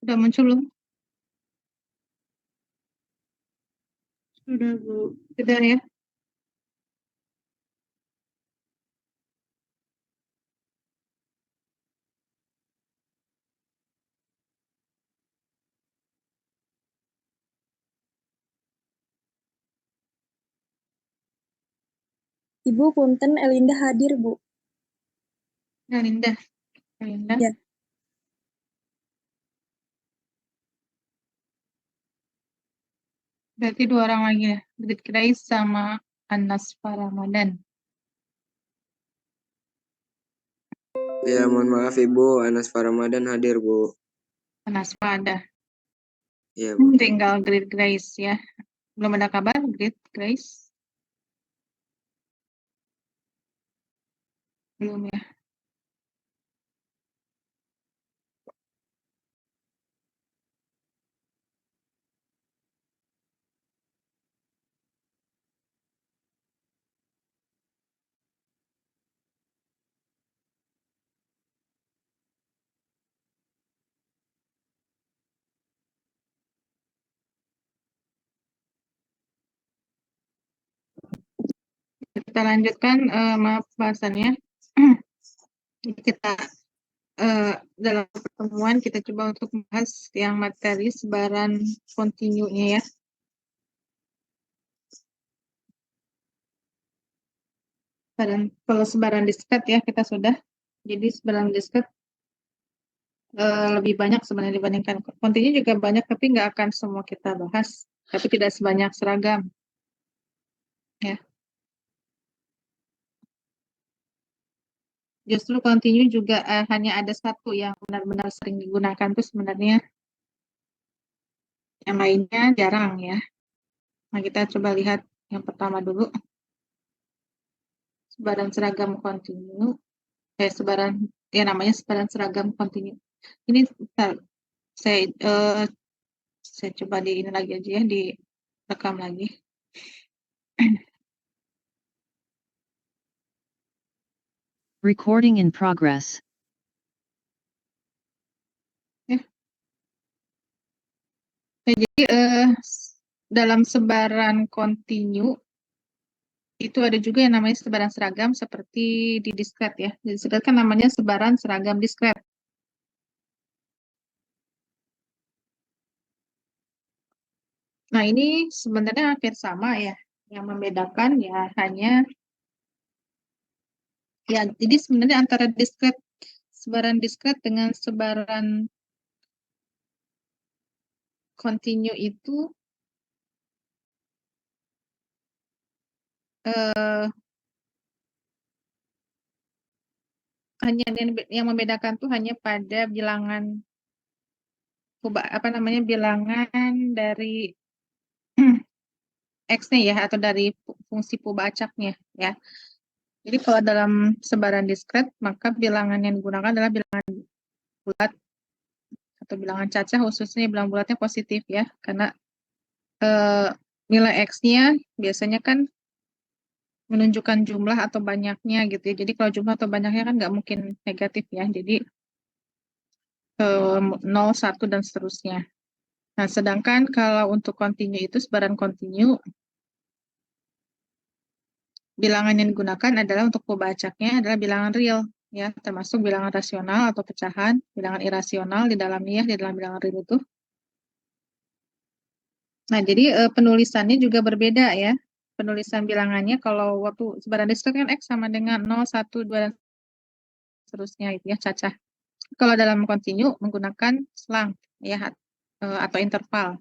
Sudah muncul belum? Sudah, Bu. Sudah ya. Ibu punten Elinda hadir, Bu. Linda. Linda. Ya. Berarti dua orang lagi ya. Grit Grace sama Anas Ramadan. Ya, mohon maaf Ibu, Anas Ramadan hadir, Bu. Anas Pada. Iya, Bu. Tinggal Grit Grace ya. Belum ada kabar Grit Grace? Belum ya. Kita lanjutkan, maaf bahasannya. Kita dalam pertemuan kita coba untuk membahas yang materi sebaran kontinunya ya. Kalau sebaran diskret ya kita sudah. Jadi sebaran diskret lebih banyak sebenarnya dibandingkan kontinu, juga banyak tapi nggak akan semua kita bahas. Tapi tidak sebanyak seragam. Ya. Justru kontinu juga hanya ada satu yang benar-benar sering digunakan tuh sebenarnya. Yang lainnya jarang ya. Nah, kita coba lihat yang pertama dulu. Sebaran seragam kontinu. Sebaran, ya namanya sebaran seragam kontinu. Ini saya saya coba di ini lagi aja ya, direkam lagi. Recording in progress. Jadi dalam sebaran kontinu itu ada juga yang namanya sebaran seragam seperti di diskret ya. Di diskret kan namanya sebaran seragam diskret. Nah ini sebenarnya hampir sama ya. Yang membedakan ya hanya ya, jadi sebenarnya antara diskret, sebaran diskret dengan sebaran kontinu itu hanya yang membedakan tuh hanya pada bilangan bilangan dari X-nya ya, atau dari fungsi acaknya ya. Jadi kalau dalam sebaran diskret, maka bilangan yang digunakan adalah bilangan bulat atau bilangan cacah, khususnya bilangan bulatnya positif ya, karena nilai X-nya biasanya kan menunjukkan jumlah atau banyaknya gitu ya. Jadi kalau jumlah atau banyaknya kan nggak mungkin negatif ya. Jadi 0, 1, dan seterusnya. Nah, sedangkan kalau untuk kontinu itu, sebaran kontinu, bilangan yang digunakan adalah untuk pembacaknya adalah bilangan real, ya, termasuk bilangan rasional atau pecahan, bilangan irasional di dalamnya, di dalam bilangan real itu. Nah, jadi penulisannya juga berbeda ya. Penulisan bilangannya kalau waktu sebaran diskret kan X sama dengan 0, 1, 2, dan seterusnya itu ya, cacah. Kalau dalam kontinu menggunakan selang ya, atau interval.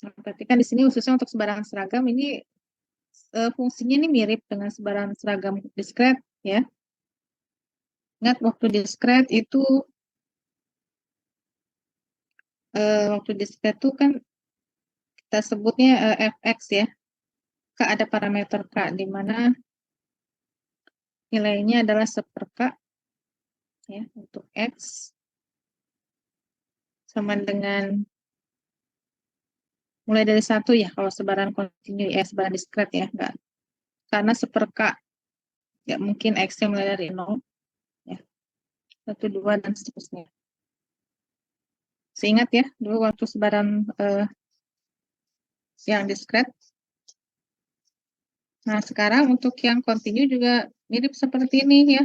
Nah, berarti kan di sini khususnya untuk sebaran seragam ini fungsinya ini mirip dengan sebaran seragam diskret ya. Ingat waktu diskret itu waktu diskret itu kan kita sebutnya fx ya. K ada parameter K di mana nilainya adalah 1/K ya, untuk X sama dengan mulai dari 1 ya kalau sebaran kontinu sebaran diskret ya, enggak. Karena 1/K ya mungkin X-nya mulai dari 0 ya. 1, 2, dan seterusnya. Seingat ya, dulu waktu sebaran yang diskret. Nah, sekarang untuk yang kontinu juga mirip seperti ini ya.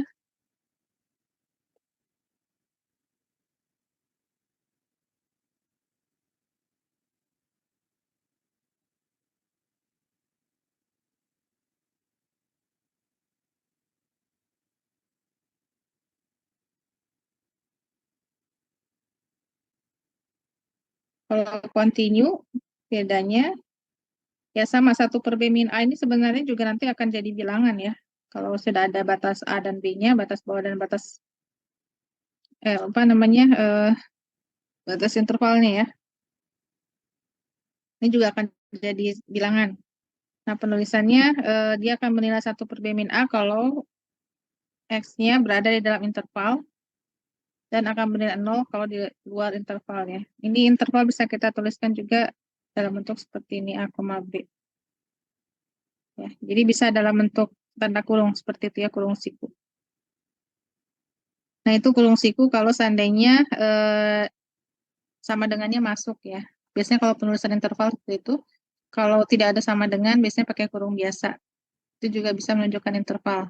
Kalau kontinu, bedanya ya sama 1 per B min A ini sebenarnya juga nanti akan jadi bilangan ya. Kalau sudah ada batas A dan B-nya, batas bawah dan batas batas intervalnya ya. Ini juga akan jadi bilangan. Nah, penulisannya dia akan menilai 1 per B min A kalau X-nya berada di dalam interval dan akan bernilai 0 kalau di luar intervalnya. Ini interval bisa kita tuliskan juga dalam bentuk seperti ini A, B. Ya, jadi bisa dalam bentuk tanda kurung seperti itu ya, kurung siku. Nah, itu kurung siku kalau seandainya sama dengannya masuk ya. Biasanya kalau penulisan interval seperti itu, kalau tidak ada sama dengan, biasanya pakai kurung biasa. Itu juga bisa menunjukkan interval.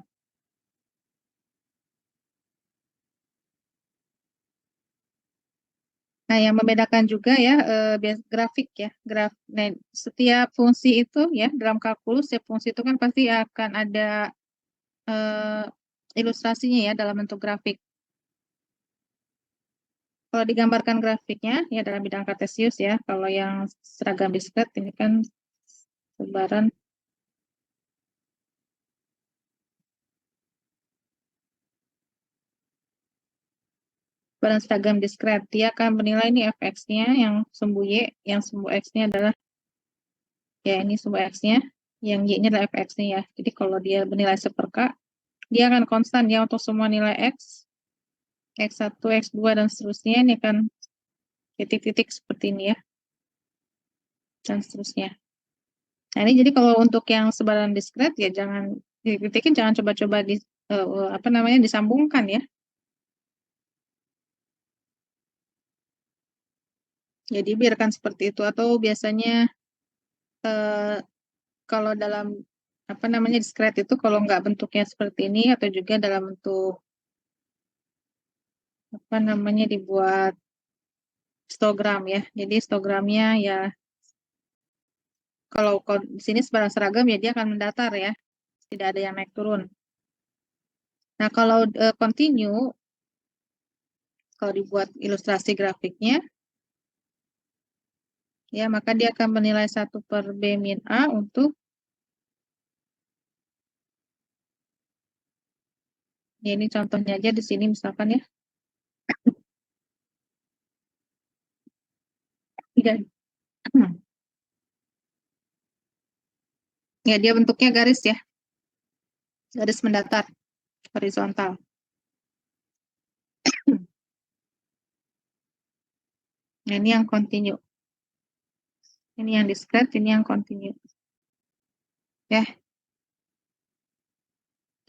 Nah, yang membedakan juga ya grafik ya. Nah, setiap fungsi itu ya dalam kalkulus, setiap fungsi itu kan pasti akan ada eh, ilustrasinya ya dalam bentuk grafik. Kalau digambarkan grafiknya ya dalam bidang kartesius ya, kalau yang seragam diskret ini kan sebaran seragam diskret. Dia akan menilai ini fx-nya yang sumbu y, yang sumbu x-nya adalah ya ini sumbu x-nya, yang y-nya adalah fx-nya ya. Jadi kalau dia bernilai 1 per k, dia akan konstan ya untuk semua nilai x, x1, x2 dan seterusnya. Ini akan titik-titik seperti ini ya, dan seterusnya. Nah, ini jadi kalau untuk yang sebaran diskret ya jangan titik-titikin, jangan coba-coba disambungkan ya. Jadi biarkan seperti itu, atau biasanya kalau dalam diskret itu kalau nggak bentuknya seperti ini atau juga dalam bentuk dibuat histogram ya. Jadi histogramnya ya kalau di sini sebarang seragam ya dia akan mendatar ya. Tidak ada yang naik turun. Nah, kalau continue kalau dibuat ilustrasi grafiknya ya maka dia akan menilai 1 per B min A untuk ya ini contohnya aja di sini misalkan ya. Ya dia bentuknya garis ya. Garis mendatar horizontal. Nah, ini yang continue. Ini yang diskret, ini yang continue. Ya.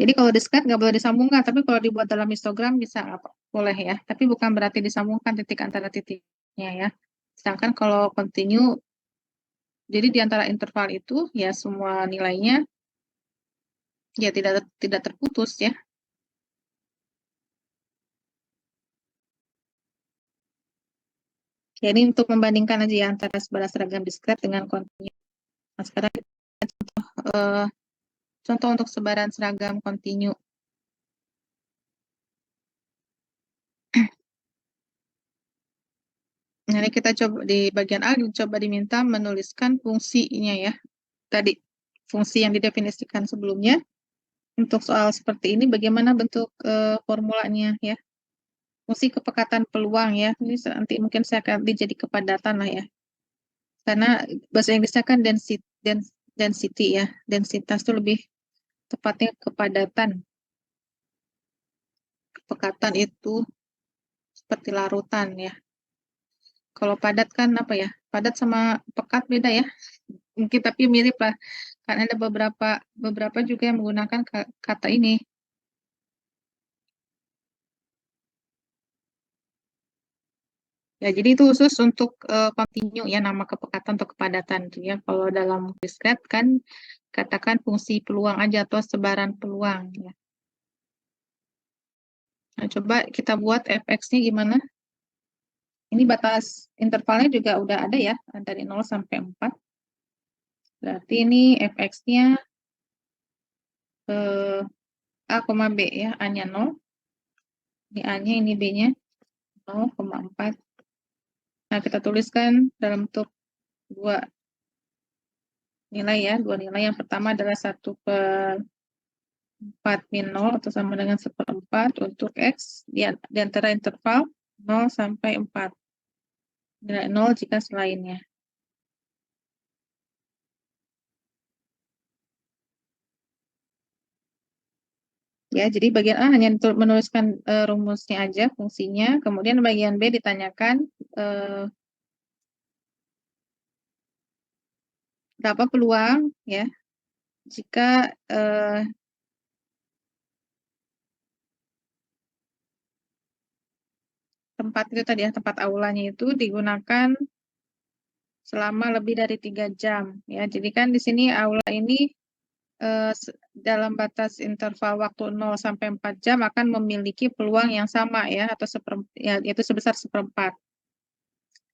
Jadi kalau diskret nggak boleh disambungkan, tapi kalau dibuat dalam histogram bisa boleh ya. Tapi bukan berarti disambungkan titik antara titiknya ya. Sedangkan kalau continue, jadi di antara interval itu ya semua nilainya ya tidak terputus ya. Jadi untuk membandingkan aja ya antara sebaran seragam diskret dengan continue. Nah, sekarang contoh untuk sebaran seragam continue. Nah, ini kita coba di bagian A, coba diminta menuliskan fungsinya ya. Tadi fungsi yang didefinisikan sebelumnya. Untuk soal seperti ini, bagaimana bentuk formulanya ya? Fungsi kepekatan peluang ya. Ini nanti mungkin saya akan jadi kepadatan lah ya. Karena bahasa Inggrisnya kan density ya. Densitas itu lebih tepatnya kepadatan. Kepekatan itu seperti larutan ya. Kalau padat kan apa ya? Padat sama pekat beda ya. Mungkin tapi mirip lah. Karena ada beberapa juga yang menggunakan kata ini. Ya, jadi itu khusus untuk kontinu ya, nama kepekatan atau kepadatan gitu ya. Kalau dalam diskret kan katakan fungsi peluang aja atau sebaran peluang ya. Nah, coba kita buat fx-nya gimana? Ini batas intervalnya juga udah ada ya, dari 0 sampai 4. Berarti ini fx-nya A, B ya, A-nya 0. Ini A-nya, ini B-nya 0,4. Nah, kita tuliskan dalam bentuk dua nilai ya. Dua nilai. Yang pertama adalah 1/4 min 0 atau sama dengan 1/4 untuk X di antara interval 0 sampai 4. Nilai 0 jika selainnya. Ya, jadi bagian A hanya menuliskan rumusnya aja, fungsinya. Kemudian bagian B ditanyakan berapa peluang ya jika tempat itu tadi ya, tempat aulanya itu digunakan selama lebih dari 3 jam ya. Jadi kan di sini aula ini dalam batas interval waktu 0 sampai 4 jam akan memiliki peluang yang sama ya, atau ya, yaitu sebesar 1/4.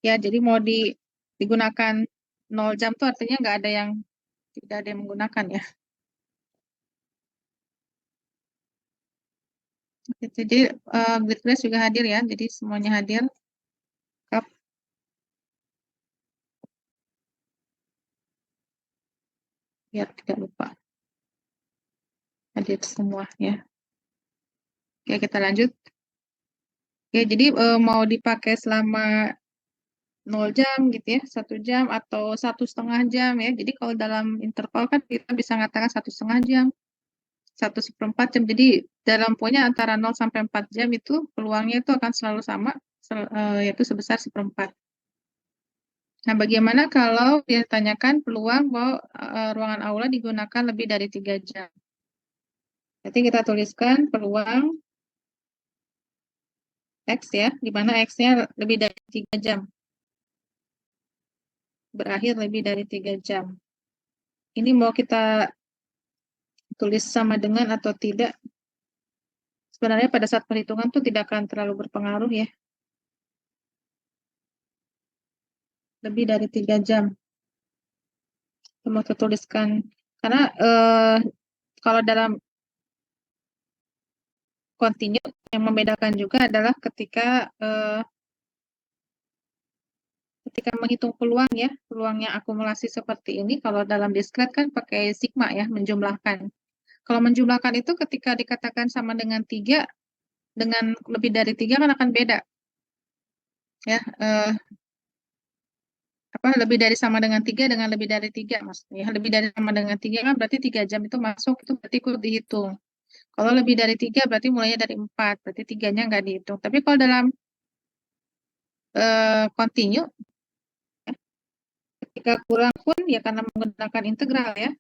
Ya, jadi mau digunakan 0 jam itu artinya tidak ada yang menggunakan ya. Jadi grid flash juga hadir ya, jadi semuanya hadir. Kap. Biar tidak lupa. Hadir semua ya. Oke, kita lanjut. Oke, jadi mau dipakai selama 0 jam gitu ya, 1 jam atau 1,5 jam ya. Jadi kalau dalam interval kan kita bisa mengatakan 1,5 jam, 1/4 jam. Jadi dalam pokoknya antara 0 sampai 4 jam itu peluangnya itu akan selalu sama, yaitu sebesar 1/4. Nah, bagaimana kalau ditanyakan peluang bahwa ruangan aula digunakan lebih dari 3 jam? Nanti kita tuliskan peluang X ya, di mana X-nya lebih dari 3 jam. Berakhir lebih dari 3 jam. Ini mau kita tulis sama dengan atau tidak? Sebenarnya pada saat perhitungan tuh tidak akan terlalu berpengaruh ya. Lebih dari 3 jam. Mau kita tuliskan. Karena kalau dalam kontinu yang membedakan juga adalah ketika menghitung peluang ya, peluangnya akumulasi seperti ini, kalau dalam diskret kan pakai sigma ya, menjumlahkan. Kalau menjumlahkan itu ketika dikatakan sama dengan 3, dengan lebih dari 3 kan akan beda. Ya, lebih dari sama dengan 3 dengan lebih dari 3 maksudnya. Lebih dari sama dengan 3 kan berarti 3 jam itu masuk, itu berarti ikut dihitung. Kalau lebih dari 3 berarti mulainya dari 4, berarti 3-nya nggak dihitung. Tapi kalau dalam continue, ketika kurang pun ya karena menggunakan integral ya,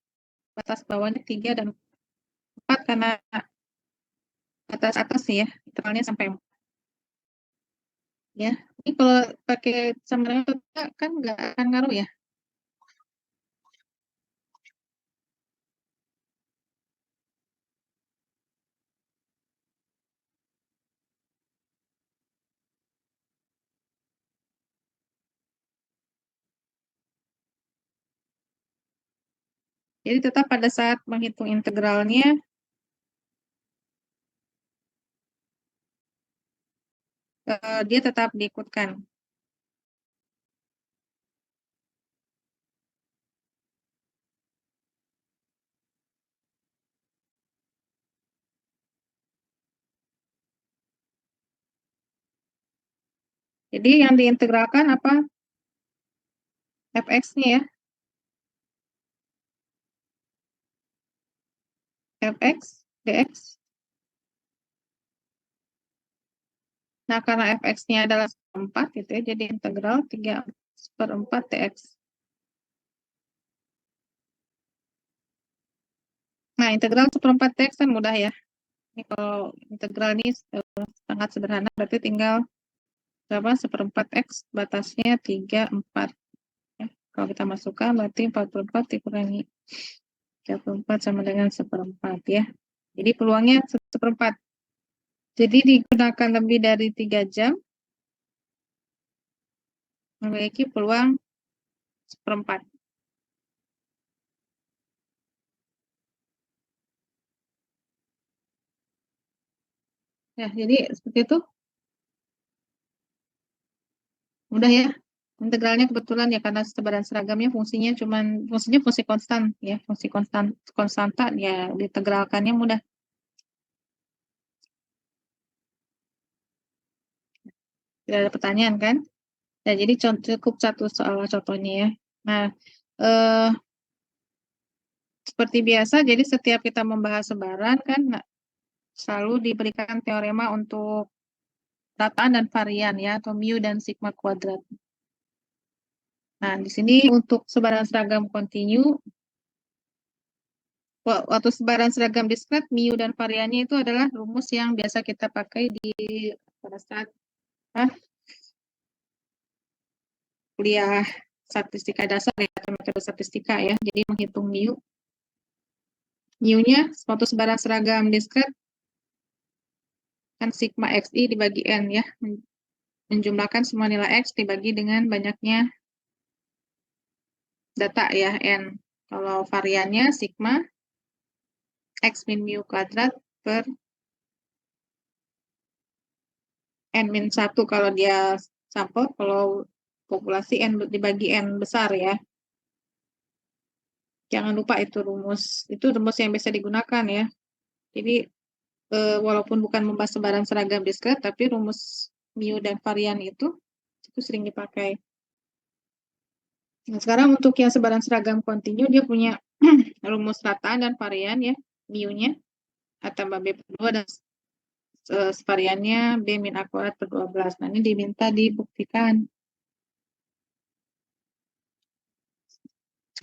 batas bawahnya 3 dan 4 karena batas atas ya, integralnya sampai 4. Ya, ini kalau pakai sama dengan kan nggak akan ngaruh ya. Jadi tetap pada saat menghitung integralnya, dia tetap diikutkan. Jadi yang diintegralkan apa? Fx-nya ya. Fx dx. Nah, karena fx-nya adalah 4 gitu ya, jadi integral 3/4 dx. Nah, integral 1/4 dx kan mudah ya. Ini kalau integral ini sangat sederhana, berarti tinggal berapa? 1/4 X, batasnya 3, 4. Ya. Kalau kita masukkan, berarti 44 dikurangi 34 sama dengan 1/4 ya. Jadi peluangnya 1/4. Jadi digunakan lebih dari 3 jam, memiliki peluang 1/4. Ya, jadi seperti itu. Mudah ya. Integralnya kebetulan ya karena sebaran seragamnya fungsinya fungsi konstan ya, fungsi konstanta ya, diintegralkannya mudah. Tidak ada pertanyaan kan? Ya, jadi cukup satu soal contohnya ya. Nah, eh, seperti biasa, jadi setiap kita membahas sebaran kan selalu diberikan teorema untuk rataan dan varian ya, atau mu dan sigma kuadrat. Nah, di sini untuk sebaran seragam kontinu, waktu sebaran seragam diskret, mu dan variannya itu adalah rumus yang biasa kita pakai pada saat kuliah statistika dasar ya, atau metode statistika ya. Jadi menghitung mu. Mu-nya suatu sebaran seragam diskret kan sigma xi dibagi n ya, menjumlahkan semua nilai x dibagi dengan banyaknya data ya, n. Kalau variannya sigma x min mu kuadrat per n min 1 kalau dia sampel, kalau populasi n dibagi n besar ya. Jangan lupa itu rumus yang bisa digunakan ya. Jadi walaupun bukan membahas sebaran seragam diskret, tapi rumus mu dan varian itu sering dipakai. Nah, sekarang untuk yang sebaran seragam kontinu, dia punya rumus rataan dan varian ya, mu-nya A tambah B per 2 dan variannya B min A kuadrat per 12. Nah, ini diminta dibuktikan.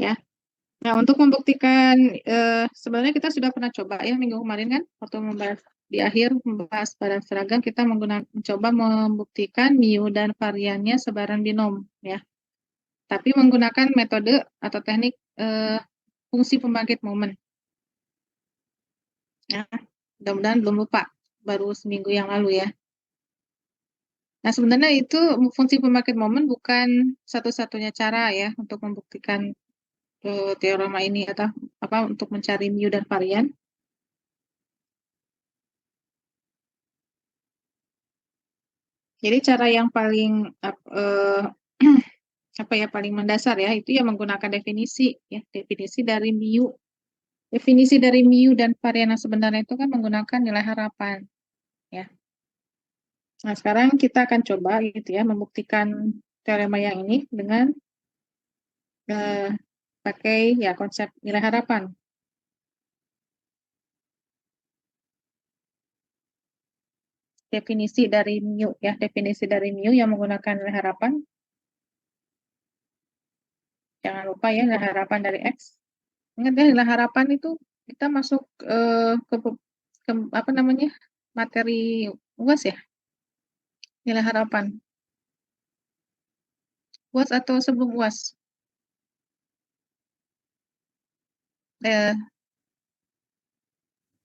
Ya. Nah, untuk membuktikan, sebenarnya kita sudah pernah coba ya minggu kemarin kan, waktu membahas di akhir membahas sebaran seragam, kita mencoba membuktikan mu dan variannya sebaran binom ya. Tapi menggunakan metode atau teknik fungsi pembangkit momen. Ya, mudah-mudahan belum lupa, baru seminggu yang lalu ya. Nah, sebenarnya itu fungsi pembangkit momen bukan satu-satunya cara ya untuk membuktikan teorema ini atau untuk mencari mu dan varian. Jadi cara yang paling paling mendasar ya, itu ya menggunakan definisi ya, definisi dari mu. Definisi dari mu dan varian yang sebenarnya itu kan menggunakan nilai harapan ya. Nah, sekarang kita akan coba gitu ya membuktikan teorema yang ini dengan pakai ya konsep nilai harapan. Definisi dari mu ya, definisi dari mu yang menggunakan nilai harapan. Jangan lupa ya nilai harapan dari X. Ingat ya, nilai harapan itu kita masuk ke apa namanya, materi UAS ya, nilai harapan. UAS atau sebelum UAS?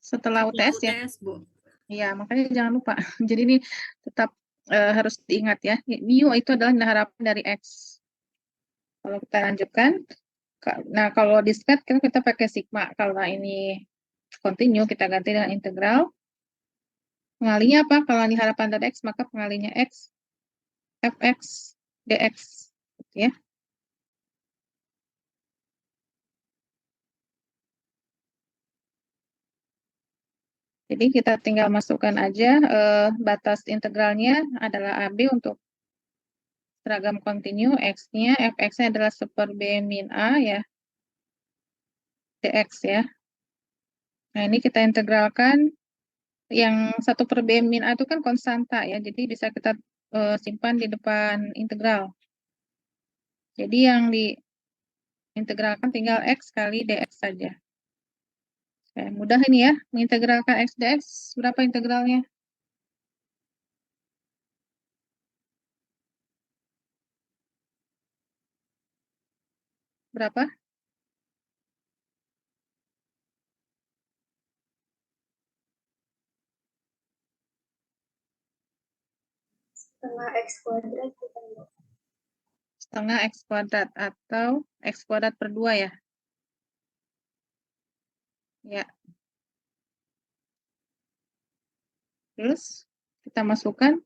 Setelah UTS ya. Bu. Iya, makanya jangan lupa. Jadi ini tetap harus diingat ya. Mu itu adalah nilai harapan dari X. Kalau kita lanjutkan, nah kalau diskret kan kita pakai sigma. Kalau ini kontinu kita ganti dengan integral. Pengalinya apa? Kalau ini harapan dari X, maka pengalinya X, fx, dx. Ya. Jadi kita tinggal masukkan aja batas integralnya adalah AB untuk seragam kontinu, X-nya, fx-nya adalah 1/B min A ya, dx ya. Nah, ini kita integralkan, yang 1/B min A itu kan konstanta ya, jadi bisa kita simpan di depan integral. Jadi yang diintegralkan tinggal X kali dx saja. Oke, mudah ini ya, mengintegralkan X dx, berapa integralnya? berapa? Setengah X kuadrat bukan, Bu? Setengah X kuadrat atau X kuadrat per 2 ya? Ya. Terus kita masukkan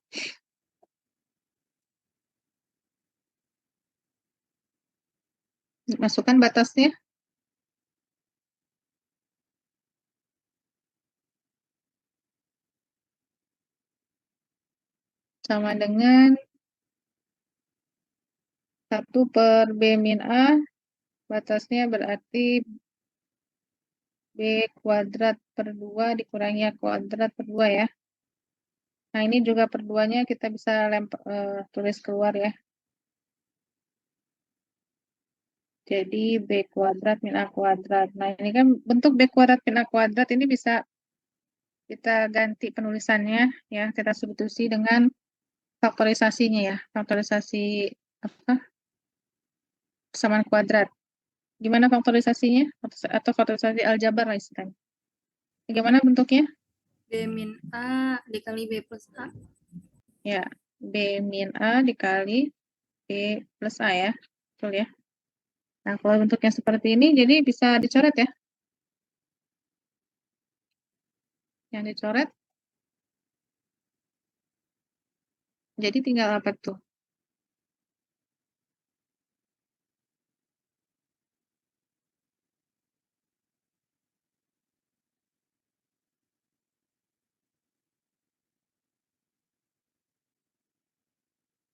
batasnya sama dengan 1 per B min A, batasnya berarti B kuadrat per 2 dikurangi A kuadrat per 2 ya. Nah, ini juga per 2-nya kita bisa tulis keluar ya. Jadi B kuadrat min A kuadrat. Nah, ini kan bentuk B kuadrat min A kuadrat ini bisa kita ganti penulisannya ya, kita substitusi dengan faktorisasinya ya. Faktorisasi apa? Persamaan kuadrat. Gimana faktorisasinya? Atau faktorisasi aljabar lah istilahnya. Bagaimana bentuknya? B min A dikali B plus A. Ya, B min A dikali B plus A ya. Betul ya. Nah, kalau bentuknya seperti ini, jadi bisa dicoret ya. Yang dicoret, jadi tinggal apa tuh?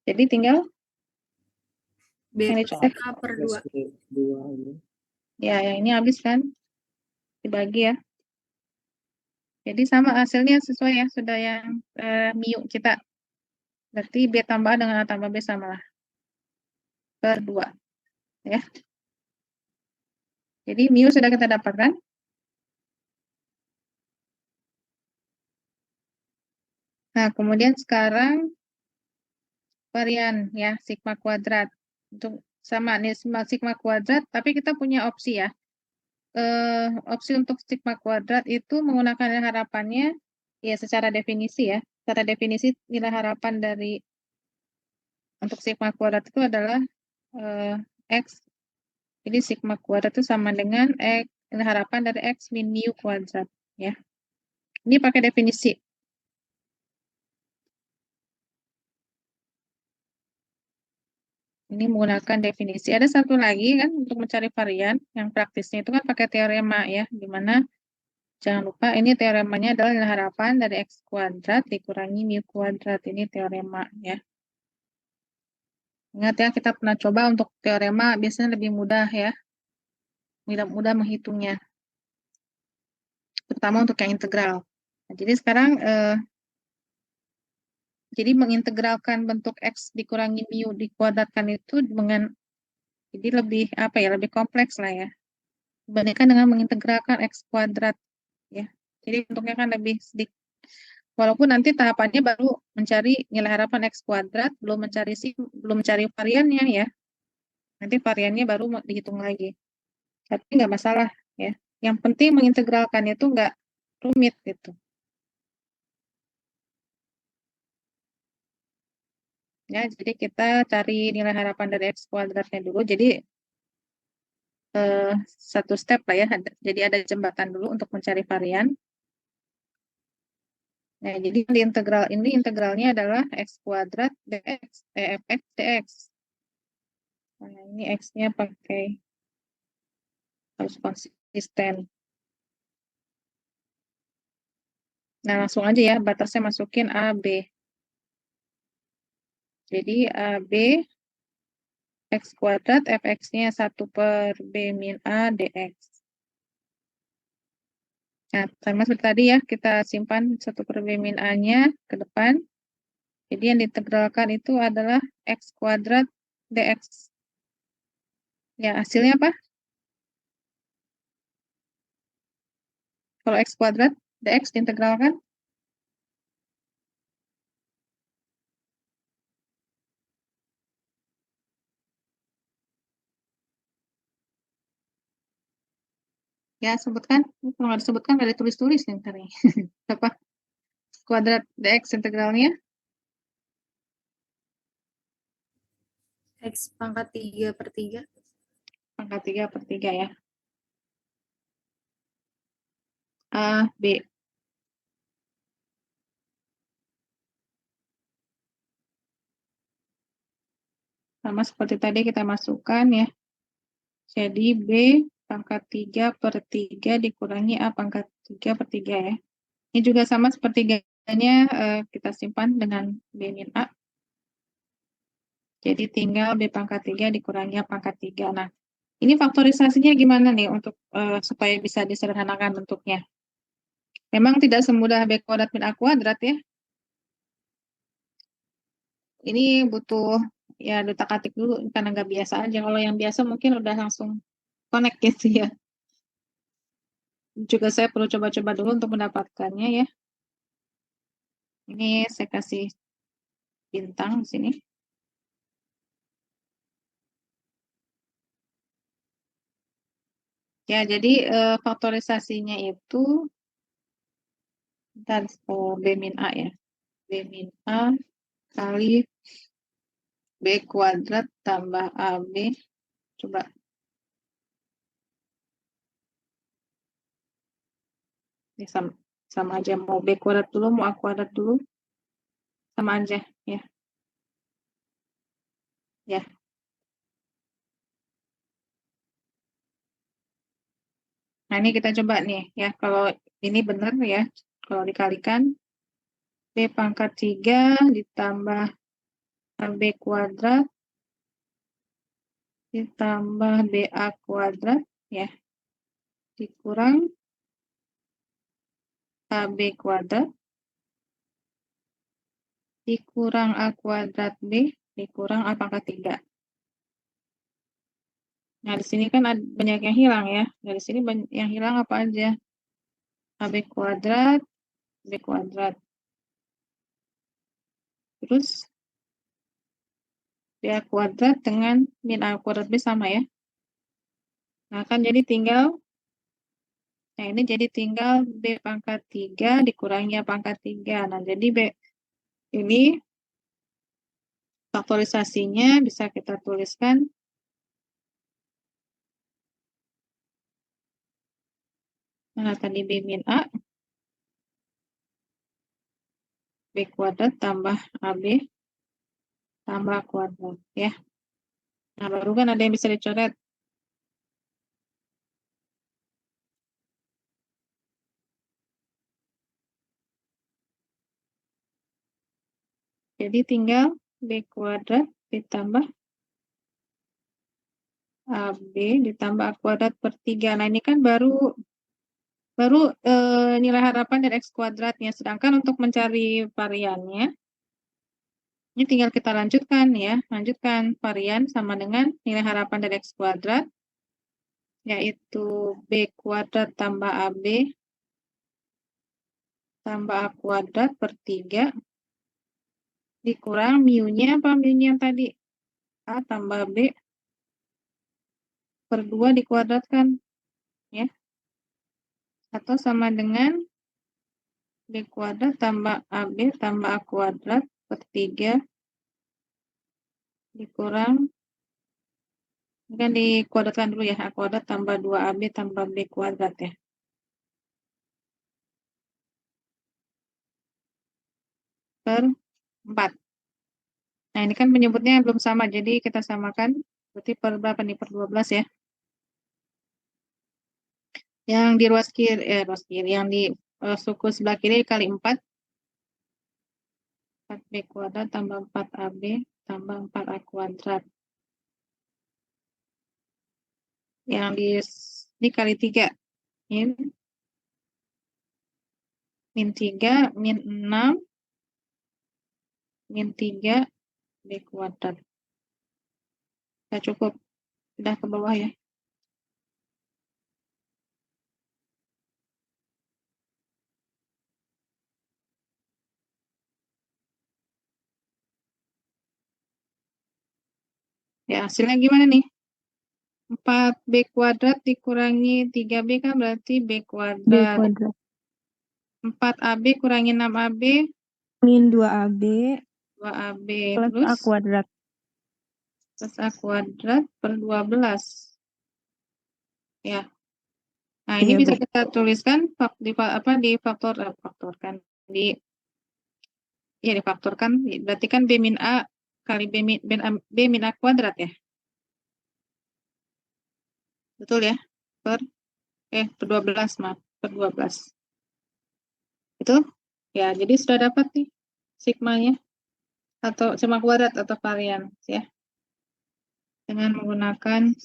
Jadi tinggal B yang plus dicoret. A per 2. Ya, yang ini habis kan? Dibagi ya. Jadi sama hasilnya sesuai ya, sudah yang mu kita. Berarti B tambah dengan A tambah B sama lah. Per 2. Ya. Jadi mu sudah kita dapatkan. Nah, kemudian sekarang varian ya, sigma kuadrat. Untuk sama nih sigma kuadrat, tapi kita punya opsi ya. Opsi untuk sigma kuadrat itu menggunakan nilai harapannya ya secara definisi ya. Secara definisi nilai harapan dari untuk sigma kuadrat itu adalah X. Jadi sigma kuadrat itu sama dengan X, nilai harapan dari X min mu kuadrat ya. Ini pakai definisi. Ini menggunakan definisi. Ada satu lagi kan untuk mencari varian yang praktisnya itu kan pakai teorema ya, di mana jangan lupa ini teoremanya adalah nilai harapan dari X kuadrat dikurangi mu kuadrat. Ini teorema ya. Ingat ya, kita pernah coba untuk teorema biasanya lebih mudah ya. Mudah menghitungnya. Terutama untuk yang integral. Nah, jadi sekarang jadi mengintegralkan bentuk X dikurangi mu dikuadratkan itu dengan jadi lebih apa ya, lebih kompleks lah ya. Dibandingkan dengan mengintegralkan X kuadrat ya. Jadi bentuknya kan lebih sedikit. Walaupun nanti tahapannya baru mencari nilai harapan X kuadrat, belum mencari variannya ya. Nanti variannya baru dihitung lagi. Tapi nggak masalah ya. Yang penting mengintegralkan itu nggak rumit gitu. Ya, jadi kita cari nilai harapan dari X kuadratnya dulu. Jadi satu step lah ya. Jadi ada jembatan dulu untuk mencari varian. Nah, jadi di integral ini integralnya adalah X kuadrat dx, fx dx. Nah, ini X-nya pakai harus konsisten. Nah, langsung aja ya, batasnya masukin A, B. Jadi A, B, X kuadrat, fx-nya 1 per B min A, dx. Nah, sama seperti tadi ya, kita simpan 1 per B min A-nya ke depan. Jadi yang diintegralkan itu adalah X kuadrat dx. Ya, hasilnya apa? Kalau X kuadrat dx diintegralkan, Ya, sebutkan. Kalau nggak disebutkan, nggak ditulis-tulis nih ntar nih. Apa? Kuadrat dx integralnya? X pangkat 3/3. Pangkat 3/3 ya. A, B. Sama seperti tadi kita masukkan ya. Jadi B pangkat 3/3 dikurangi A pangkat 3/3 ya. Ini juga sama sepertiganya kita simpan dengan B min A. Jadi tinggal B pangkat 3 dikurangi A pangkat 3. Nah, ini faktorisasinya gimana nih untuk supaya bisa disederhanakan bentuknya? Memang tidak semudah B kuadrat min A kuadrat ya. Ini butuh ya detak-atik dulu karena nggak biasa aja. Kalau yang biasa mungkin udah langsung connect gitu ya. Juga saya perlu coba-coba dulu untuk mendapatkannya ya. Ini saya kasih bintang di sini. Ya, jadi faktorisasinya itu dan B min A ya. B min A kali B kuadrat tambah AB. Coba. Ini sama aja. Mau B kuadrat dulu, mau A kuadrat dulu. Sama aja ya. Ya. Nah, ini kita coba nih ya. Kalau ini benar ya. Kalau dikalikan B pangkat 3 ditambah AB kuadrat ditambah BA kuadrat ya. Dikurang AB kuadrat dikurang A kuadrat B dikurang A pangkat 3. Nah, di sini kan ada banyak yang hilang ya. Dari sini yang hilang apa aja? AB kuadrat, B kuadrat. Terus B A kuadrat dengan min A kuadrat B sama ya. Nah, kan jadi tinggal, nah ini jadi tinggal B pangkat 3 dikurangi A pangkat 3. Nah, jadi B ini faktorisasinya bisa kita tuliskan nah tadi B min A B kuadrat tambah AB tambah kuadrat ya. Nah, baru kan ada yang bisa dicoret. Jadi tinggal B kuadrat ditambah AB ditambah A kuadrat per 3. Nah, ini kan baru nilai harapan dari X kuadratnya. Sedangkan untuk mencari variannya, ini tinggal kita lanjutkan ya. Lanjutkan varian sama dengan nilai harapan dari X kuadrat, yaitu B kuadrat tambah AB tambah A kuadrat per 3 dikurang mu-nya apa mu-nya yang tadi? A tambah B per 2 dikuadratkan ya. Atau sama dengan B kuadrat tambah AB tambah A kuadrat per 3 dikurang, ini kan dikuadratkan dulu ya, A kuadrat tambah 2AB tambah B kuadrat ya. Per 4. Nah, ini kan penyebutnya belum sama, jadi kita samakan. Berarti per berapa nih? Per 12 ya. Yang di ruas kiri, yang di suku sebelah kiri kali 4. 4B kuadrat tambah 4AB tambah 4A kuadrat. Yang dikali 3. Min 3, min 6, min 3, B kuadrat. Sudah cukup. Sudah ke bawah ya. Ya, hasilnya gimana nih? 4B kuadrat dikurangi 3B kan berarti B B kuadrat. kuadrat 4AB kurangi 6AB, min 2AB 2AB. plus Terus A kuadrat. plus A kuadrat per 12. Ya. Nah, ini Iya, bisa Bu. kita tuliskan difaktorkan. Difaktorkan. Berarti kan B min A kali B min A kuadrat ya. Betul ya? Per 12, maaf. Per 12. Itu? Ya, jadi sudah dapat nih sigmanya. Atau sigma kuadrat atau varian ya. Dengan menggunakan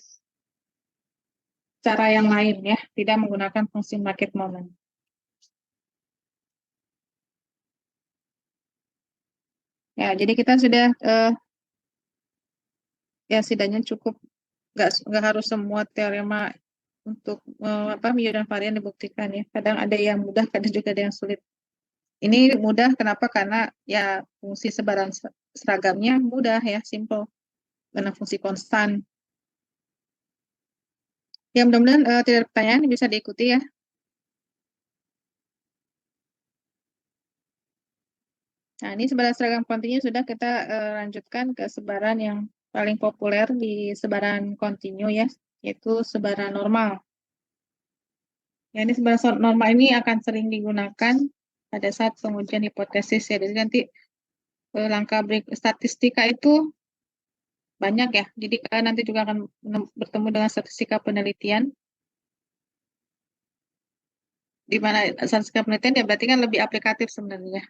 cara yang lain ya. Tidak menggunakan fungsi market moment. Ya, jadi kita sudah ya setidaknya cukup, nggak harus semua teorema untuk mu dan varian dibuktikan ya. Kadang ada yang mudah, kadang juga ada yang sulit. Ini mudah kenapa? Karena ya fungsi sebaran seragamnya mudah ya, simple. Karena fungsi konstan. Ya mudah-mudahan tidak ada pertanyaan, bisa diikuti ya. Nah, ini sebaran seragam kontinu sudah kita lanjutkan ke sebaran yang paling populer di sebaran kontinu ya, yaitu sebaran normal. Ya, ini sebaran normal ini akan sering digunakan pada saat pengujian hipotesis ya. Jadi nanti langkah statistika itu banyak ya. Jadi nanti juga akan bertemu dengan statistika penelitian. Di mana statistika penelitian ya berarti kan lebih aplikatif sebenarnya.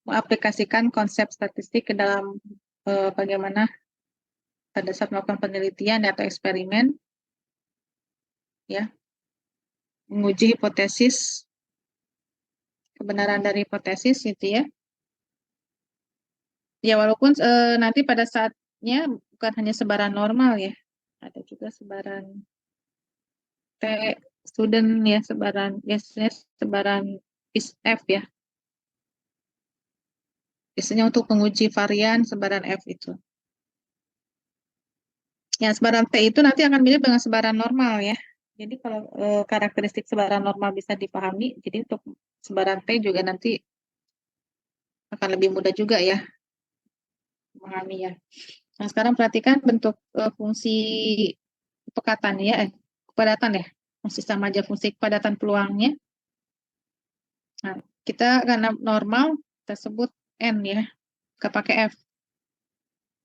Mengaplikasikan konsep statistik ke dalam bagaimana pada saat melakukan penelitian atau eksperimen ya, menguji hipotesis, kebenaran dari hipotesis gitu ya. Ya walaupun nanti pada saatnya bukan hanya sebaran normal ya, ada juga sebaran T student ya, biasanya sebaran F ya. Biasanya untuk menguji varian sebaran F itu. Ya, sebaran T itu nanti akan mirip dengan sebaran normal ya. Jadi kalau karakteristik sebaran normal bisa dipahami, jadi untuk sebaran T juga nanti akan lebih mudah juga ya memahami ya. Nah, sekarang perhatikan bentuk fungsi kepadatan ya, kepadatan ya. Fungsi sama aja fungsi kepadatan peluangnya. Nah, kita karena normal kita sebut N ya, nggak pakai F.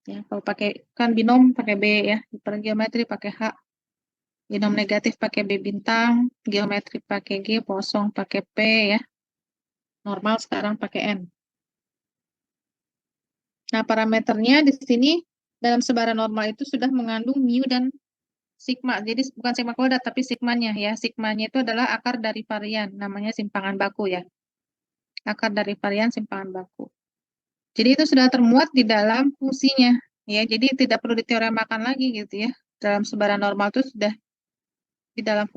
Ya, kalau pakai kan binom pakai B ya, hipergeometri pakai H. Binom negatif pakai B bintang, geometri pakai G, kosong pakai P ya. Normal sekarang pakai N. Nah, parameternya di sini dalam sebaran normal itu sudah mengandung mu dan sigma. Jadi bukan sigma kuadrat tapi sigmanya ya. Sigmanya itu adalah akar dari varian, namanya simpangan baku ya. Akar dari varian simpangan baku. Jadi itu sudah termuat di dalam fungsinya ya. Jadi tidak perlu diteoremakan lagi gitu ya. Dalam sebaran normal itu sudah di dalam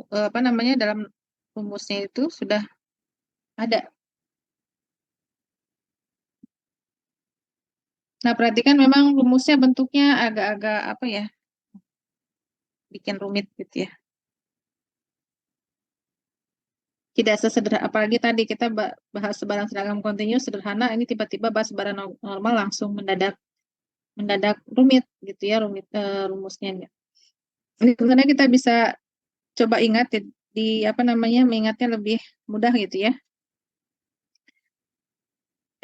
dalam rumusnya itu sudah ada. Nah, perhatikan memang rumusnya bentuknya agak-agak apa ya? Bikin rumit gitu ya. Tidak sesederhana, apalagi tadi kita bahas sebaran seragam kontinu sederhana, ini tiba-tiba bahas sebaran normal langsung mendadak rumit gitu ya, rumusnya. Ini sebenarnya kita bisa coba ingat mengingatnya lebih mudah gitu ya.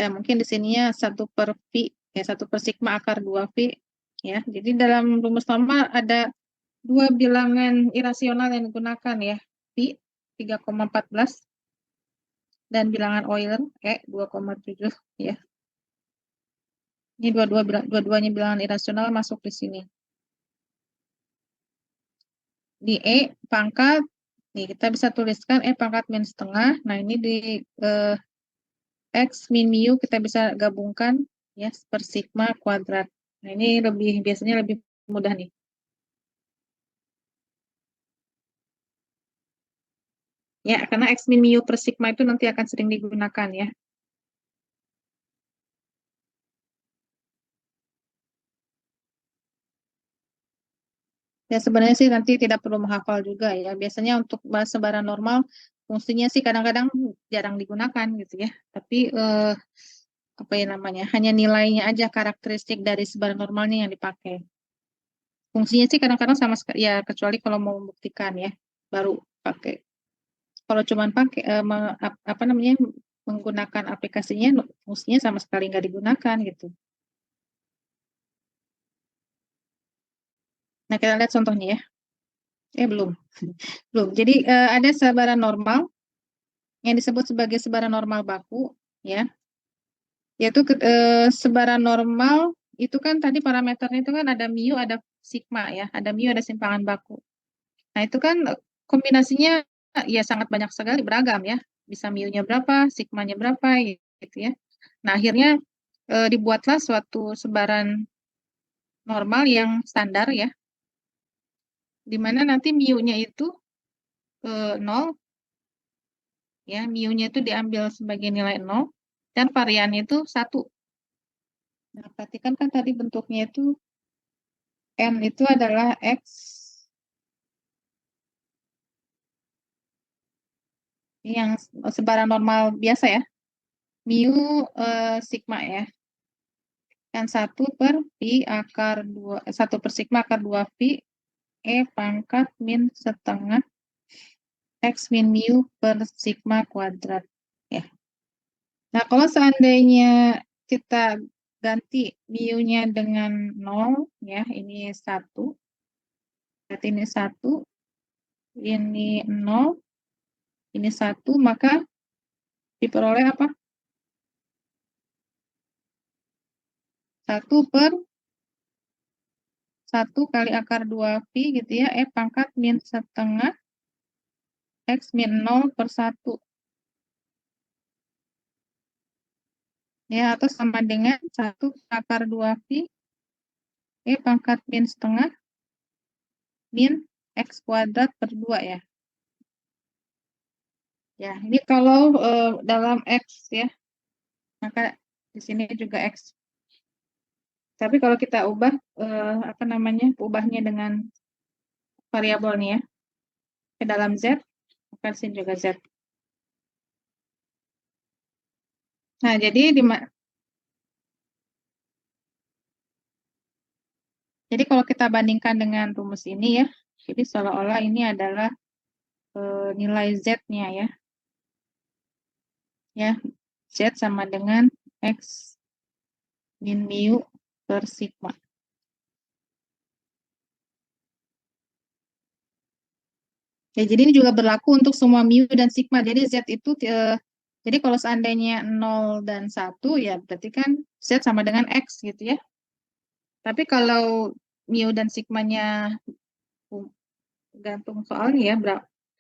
Ya mungkin di sininya 1 per V ya, 1 per sigma akar 2 V ya. Jadi dalam rumus normal ada 2 bilangan irasional yang digunakan ya, V 3,14 dan bilangan Euler 2,7 ya. Ini dua-duanya bilangan irasional masuk di sini. Di pangkat, nih kita bisa tuliskan pangkat min setengah. Nah ini di X min mu kita bisa gabungkan ya per sigma kuadrat. Nah ini biasanya lebih mudah nih. Ya, karena X min mu per sigma itu nanti akan sering digunakan ya. Ya sebenarnya sih nanti tidak perlu menghafal juga ya. Biasanya untuk bahas sebaran normal fungsinya sih kadang-kadang jarang digunakan gitu ya. Tapi apa ya namanya? Hanya nilainya aja karakteristik dari sebaran normalnya yang dipakai. Fungsinya sih kadang-kadang sama ya kecuali kalau mau membuktikan ya baru pakai. Kalau cuman pakai apa namanya menggunakan aplikasinya fungsinya sama sekali nggak digunakan gitu. Nah kita lihat contohnya ya. Belum. Belum. Jadi ada sebaran normal yang disebut sebagai sebaran normal baku ya. Yaitu sebaran normal itu kan tadi parameternya itu kan ada mu, ada sigma ya, ada mu, ada simpangan baku. Nah, itu kan kombinasinya ya sangat banyak sekali beragam ya. Bisa mu-nya berapa, sigmanya berapa gitu ya. Nah, akhirnya dibuatlah suatu sebaran normal yang standar ya, di mana nanti mu-nya itu 0 ya, mu-nya itu diambil sebagai nilai 0 dan variannya itu 1. Nah, perhatikan kan tadi bentuknya itu N itu adalah X yang sebaran normal biasa ya. Mu sigma ya. Dan 1 per pi akar 2, 1 per sigma akar 2 pi E pangkat min setengah X min mu per sigma kuadrat. Ya. Nah, kalau seandainya kita ganti mu-nya dengan 0, ya, ini 1, berarti ini 1, ini 0, ini 1, maka diperoleh apa? 1 per 1 kali akar 2 pi gitu ya, E pangkat min setengah X min 0 per 1. Ya, atau sama dengan 1 akar 2 pi E pangkat min setengah min X kuadrat per 2 ya. Ya, ini kalau dalam X ya, maka di sini juga X. Tapi kalau kita ubah, apa namanya, ubahnya dengan variabelnya ya, ke dalam Z, maka di sini juga Z. Nah, jadi jadi kalau kita bandingkan dengan rumus ini ya, jadi seolah-olah ini adalah nilai Z-nya ya. Ya, Z sama dengan X min mu per sigma. Ya, jadi ini juga berlaku untuk semua mu dan sigma. Jadi Z itu, jadi kalau seandainya 0 dan 1, ya berarti kan Z sama dengan X gitu ya. Tapi kalau mu dan sigmanya tergantung soalnya ya,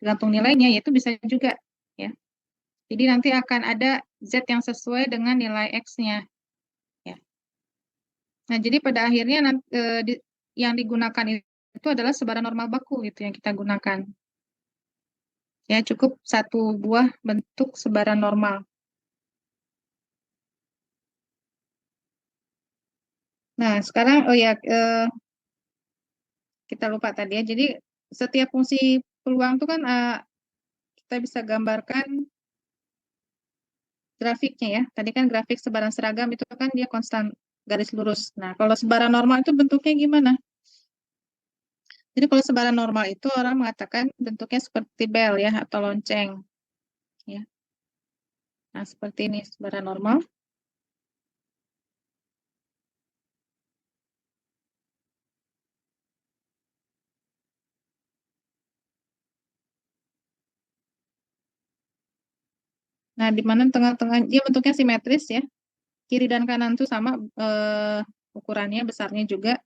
tergantung nilainya, ya itu bisa juga ya. Jadi nanti akan ada Z yang sesuai dengan nilai X-nya. Ya. Nah, jadi pada akhirnya yang digunakan itu adalah sebaran normal baku gitu yang kita gunakan. Ya, cukup satu buah bentuk sebaran normal. Nah, sekarang kita lupa tadi ya. Jadi setiap fungsi peluang itu kan kita bisa gambarkan grafiknya ya. Tadi kan grafik sebaran seragam itu kan dia konstan garis lurus. Nah, kalau sebaran normal itu bentuknya gimana? Jadi kalau sebaran normal itu orang mengatakan bentuknya seperti bel ya atau lonceng. Ya. Nah, seperti ini sebaran normal. Nah, di mana tengah-tengah dia bentuknya simetris ya. Kiri dan kanan itu sama ukurannya, besarnya juga.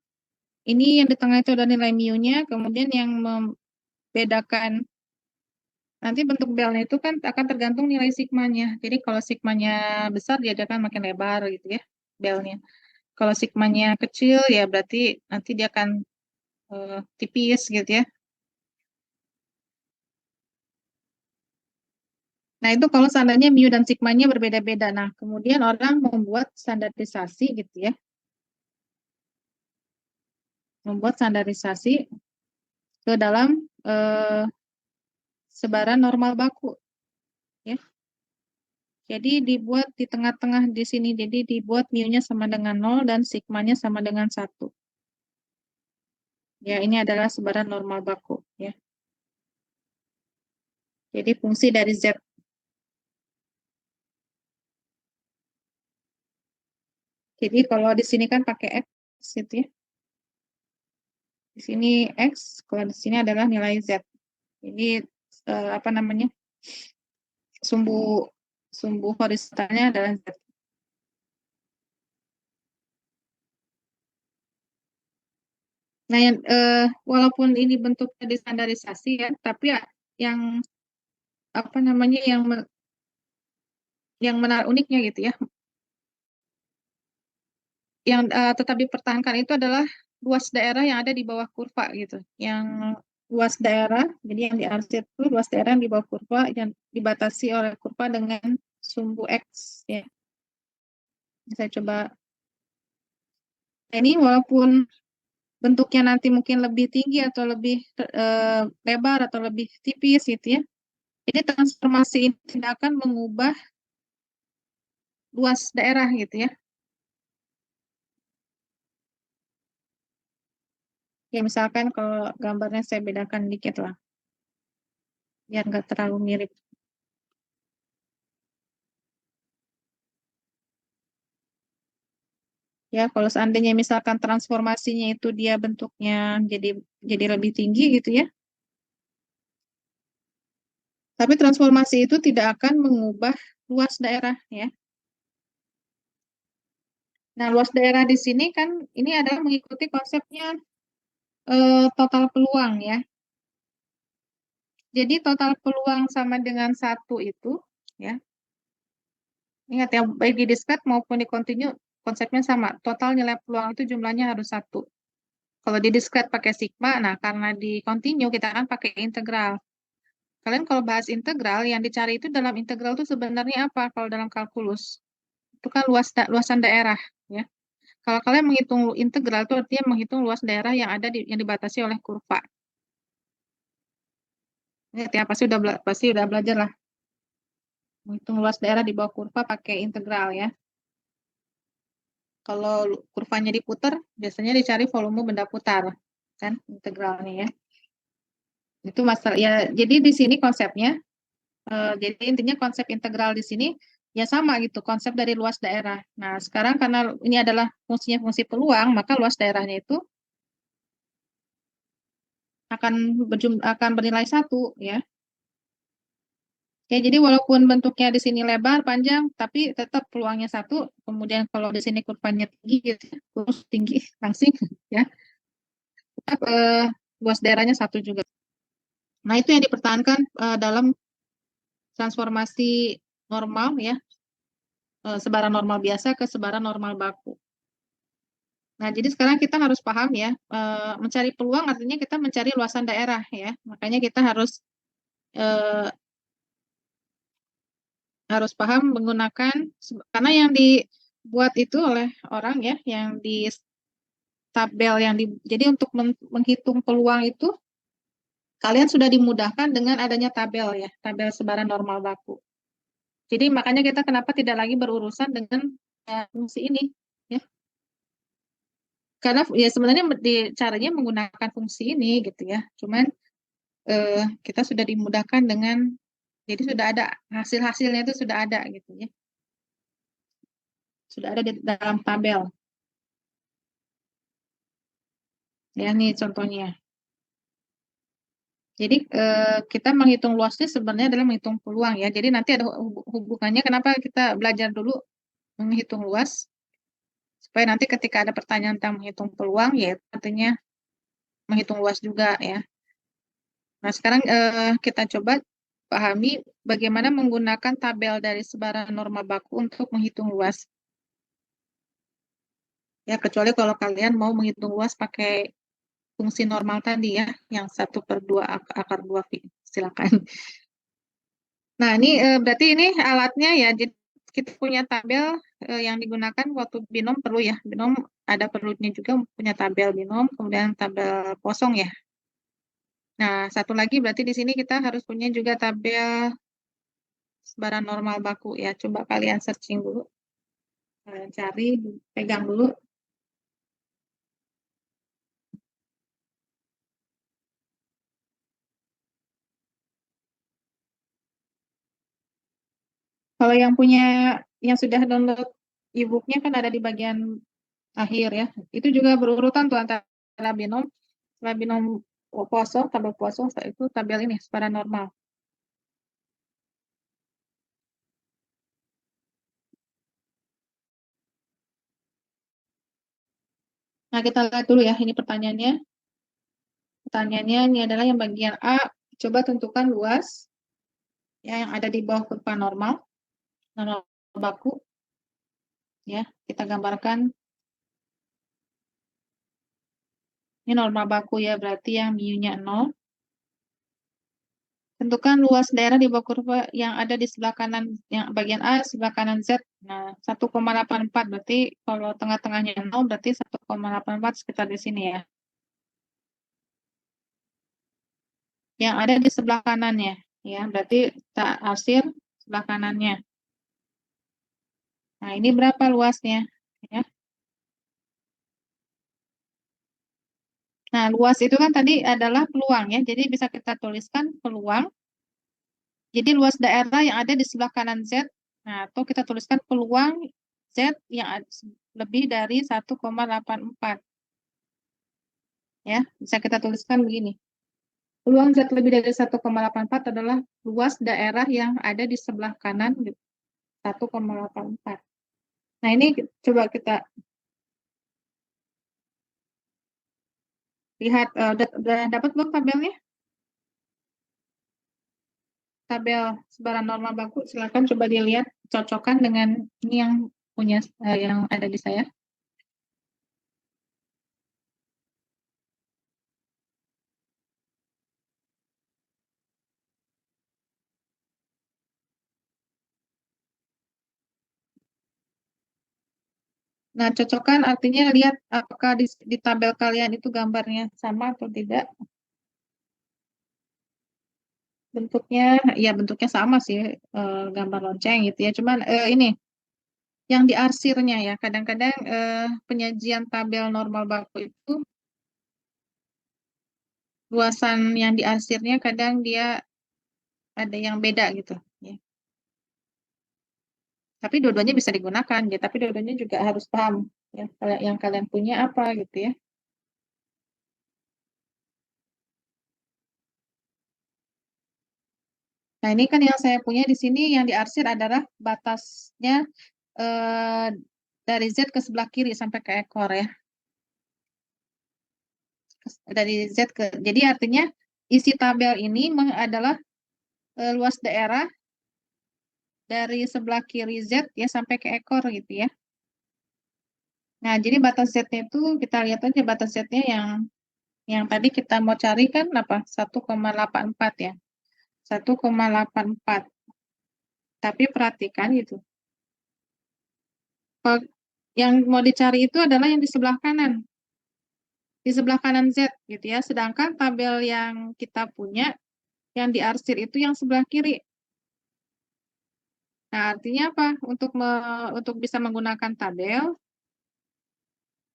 Ini yang di tengah itu ada nilai mu-nya, kemudian yang membedakan nanti bentuk belnya itu kan akan tergantung nilai sigmanya. Jadi kalau sigmanya besar dia akan makin lebar gitu ya belnya. Kalau sigmanya kecil ya berarti nanti dia akan tipis gitu ya. Nah, itu kalau seandainya mu dan sigmanya berbeda-beda. Nah, kemudian orang membuat standarisasi gitu ya. Membuat standarisasi ke dalam sebaran normal baku, ya. Jadi dibuat di tengah-tengah di sini, jadi dibuat mu-nya sama dengan 0 dan sigmanya sama dengan 1. Ya, ini adalah sebaran normal baku, ya. Jadi fungsi dari Z. Jadi kalau di sini kan pakai X gitu ya. Di sini X, kalau di sini adalah nilai Z. Jadi apa namanya? Sumbu horizontalnya adalah Z. Nah, walaupun ini bentuknya distandarisasi ya, tapi ya, yang apa namanya yang menarik uniknya gitu ya, yang tetap dipertahankan itu adalah luas daerah yang ada di bawah kurva gitu. Yang luas daerah, jadi yang di RC itu luas daerah yang di bawah kurva yang dibatasi oleh kurva dengan sumbu X ya. Saya coba. Ini walaupun bentuknya nanti mungkin lebih tinggi atau lebih lebar atau lebih tipis gitu ya. Ini transformasi ini tidak akan mengubah luas daerah gitu ya. Ya misalkan kalau gambarnya saya bedakan dikit lah, biar nggak terlalu mirip. Ya kalau seandainya misalkan transformasinya itu dia bentuknya jadi lebih tinggi gitu ya. Tapi transformasi itu tidak akan mengubah luas daerah ya. Nah luas daerah di sini kan ini adalah mengikuti konsepnya total peluang ya. Jadi total peluang sama dengan 1 itu ya. Ingat ya, baik di discrete maupun di continue konsepnya sama. Total nilai peluang itu jumlahnya harus 1. Kalau di discrete pakai sigma, nah karena di continue kita kan pakai integral. Kalian kalau bahas integral, yang dicari itu dalam integral itu sebenarnya apa kalau dalam kalkulus? Itu kan luasan daerah ya. Kalau kalian menghitung integral itu artinya menghitung luas daerah yang ada yang dibatasi oleh kurva. Ingat ya, pasti udah belajar lah. Menghitung luas daerah di bawah kurva pakai integral ya. Kalau kurvanya diputar, biasanya dicari volume benda putar, kan integralnya ya. Itu masalah ya. Jadi di sini konsepnya, jadi intinya konsep integral di sini ya sama gitu, konsep dari luas daerah. Nah sekarang karena ini adalah fungsinya fungsi peluang, maka luas daerahnya itu akan bernilai 1 ya. Ya, jadi walaupun bentuknya di sini lebar, panjang, tapi tetap peluangnya 1. Kemudian kalau di sini kurvanya tinggi, gitu, terus tinggi, langsing, ya, tetap luas daerahnya 1 juga. Nah, itu yang dipertahankan dalam transformasi normal, ya, sebaran normal biasa ke sebaran normal baku. Nah, jadi sekarang kita harus paham ya, mencari peluang artinya kita mencari luasan daerah, ya. Makanya kita harus paham menggunakan, karena yang dibuat itu oleh orang ya, yang di tabel jadi untuk menghitung peluang itu kalian sudah dimudahkan dengan adanya tabel ya, tabel sebaran normal baku. Jadi makanya kita kenapa tidak lagi berurusan dengan fungsi ini ya. Karena ya sebenarnya caranya menggunakan fungsi ini gitu ya. Cuman kita sudah dimudahkan dengan jadi sudah ada hasil-hasilnya itu sudah ada gitu ya. Sudah ada di dalam tabel. Ya nih contohnya. Jadi kita menghitung luasnya sebenarnya adalah menghitung peluang ya. Jadi nanti ada hubungannya kenapa kita belajar dulu menghitung luas supaya nanti ketika ada pertanyaan tentang menghitung peluang ya artinya menghitung luas juga ya. Nah sekarang kita coba pahami bagaimana menggunakan tabel dari sebaran norma baku untuk menghitung luas. Ya kecuali kalau kalian mau menghitung luas pakai fungsi normal tadi ya, yang 1/2 akar 2 silakan. Nah, ini berarti ini alatnya ya. Jadi kita punya tabel yang digunakan waktu binom perlu ya. Binom ada perlunya juga punya tabel binom, kemudian tabel kosong ya. Nah, satu lagi berarti di sini kita harus punya juga tabel sebaran normal baku ya. Coba kalian searching dulu. Kalian cari, pegang dulu. Kalau yang punya, yang sudah download e-booknya kan ada di bagian akhir ya. Itu juga berurutan tuh antara binom Poisson, tabel Poisson, itu tabel ini sebaran normal. Nah, kita lihat dulu ya, ini pertanyaannya. Pertanyaannya ini adalah yang bagian A, coba tentukan luas ya, yang ada di bawah kurva normal, normal baku. Ya, kita gambarkan. Ini normal baku ya, berarti yang mu-nya 0. Tentukan luas daerah di bawah kurva yang ada di sebelah kanan, yang bagian A, sebelah kanan Z. Nah, 1,84 berarti kalau tengah-tengahnya 0 berarti 1,84 sekitar di sini ya. Yang ada di sebelah kanannya, ya berarti kita arsir sebelah kanannya. Nah, ini berapa luasnya? Ya. Nah, luas itu kan tadi adalah peluang ya, jadi bisa kita tuliskan peluang. Jadi luas daerah yang ada di sebelah kanan Z, nah atau kita tuliskan peluang Z yang lebih dari 1,84. Ya, bisa kita tuliskan begini. Peluang Z lebih dari 1,84 adalah luas daerah yang ada di sebelah kanan 1,84. Nah, ini coba kita lihat, udah dapat belum tabelnya? Tabel sebaran normal baku, silakan coba dilihat, cocokkan dengan ini yang punya, yang ada di saya. Nah, cocokkan artinya lihat apakah di tabel kalian itu gambarnya sama atau tidak. Bentuknya, ya bentuknya sama sih, gambar lonceng gitu ya. Cuman ini, yang diarsirnya ya, kadang-kadang penyajian tabel normal baku itu, luasan yang diarsirnya kadang dia ada yang beda gitu. Ya. Tapi dua-duanya bisa digunakan, ya. Tapi dua-duanya juga harus paham ya, yang kalian punya apa gitu ya. Nah, ini kan yang saya punya di sini yang diarsir adalah batasnya eh, dari Z ke sebelah kiri sampai ke ekor ya. Dari Z ke, jadi artinya isi tabel ini adalah luas daerah dari sebelah kiri Z ya sampai ke ekor gitu ya. Nah, jadi batas Z-nya itu kita lihat aja batas Z-nya yang tadi kita mau cari kan apa? 1,84 ya. 1,84. Tapi perhatikan gitu. Yang mau dicari itu adalah yang di sebelah kanan. Di sebelah kanan Z gitu ya. Sedangkan tabel yang kita punya yang diarsir itu yang sebelah kiri. Nah, artinya apa? Untuk bisa menggunakan tabel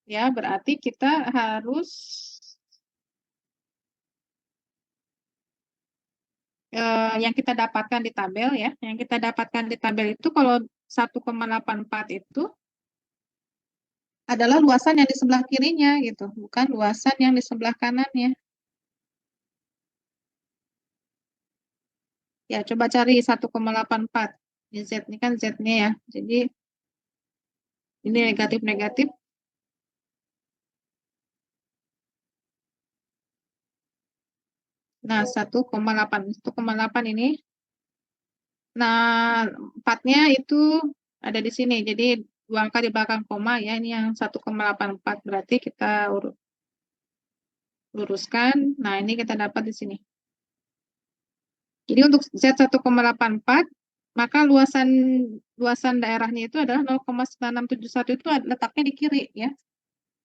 ya berarti kita harus yang kita dapatkan di tabel ya. Yang kita dapatkan di tabel itu kalau 1,84 itu adalah luasan yang di sebelah kirinya gitu, bukan luasan yang di sebelah kanannya. Ya, coba cari 1,84. Di Z ini kan Z-nya ya. Jadi ini negatif-negatif. Nah, 1,8 ini. Nah, 4-nya itu ada di sini. Jadi dua angka di belakang koma ya. Ini yang 1,84 berarti kita luruskan. Nah, ini kita dapat di sini. Jadi untuk Z 1,84, maka luasan daerahnya itu adalah 0,9671 itu letaknya di kiri ya.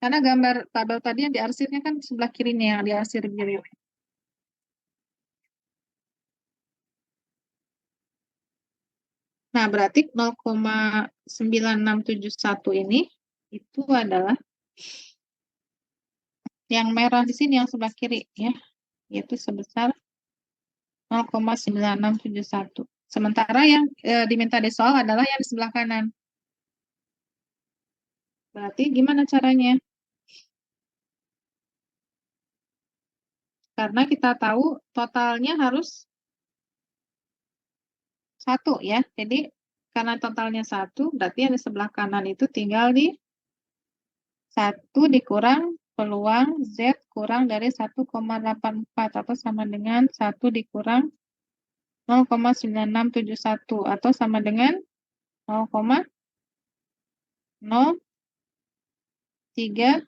Karena gambar tabel tadi yang diarsirnya kan sebelah kirinya yang diarsir kiri. Nah, berarti 0,9671 ini itu adalah yang merah di sini yang sebelah kiri ya, yaitu sebesar 0,9671. Sementara yang diminta di soal adalah yang di sebelah kanan. Berarti gimana caranya? Karena kita tahu totalnya harus 1 ya. Jadi karena totalnya 1, berarti yang di sebelah kanan itu tinggal di 1 dikurang peluang Z kurang dari 1,84 atau sama dengan 1 dikurang 0,9671 atau sama dengan 0,03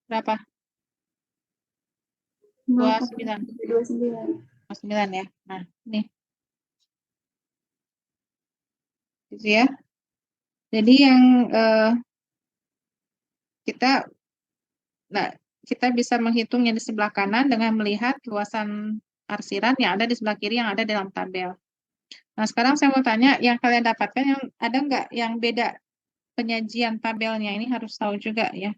berapa? 29. 29. 29 ya. Nah, ini. Gitu ya. Jadi yang kita bisa menghitung yang di sebelah kanan dengan melihat luasan arsiran yang ada di sebelah kiri yang ada dalam tabel. Nah, sekarang saya mau tanya, yang kalian dapatkan yang ada nggak yang beda penyajian tabelnya? Ini harus tahu juga ya.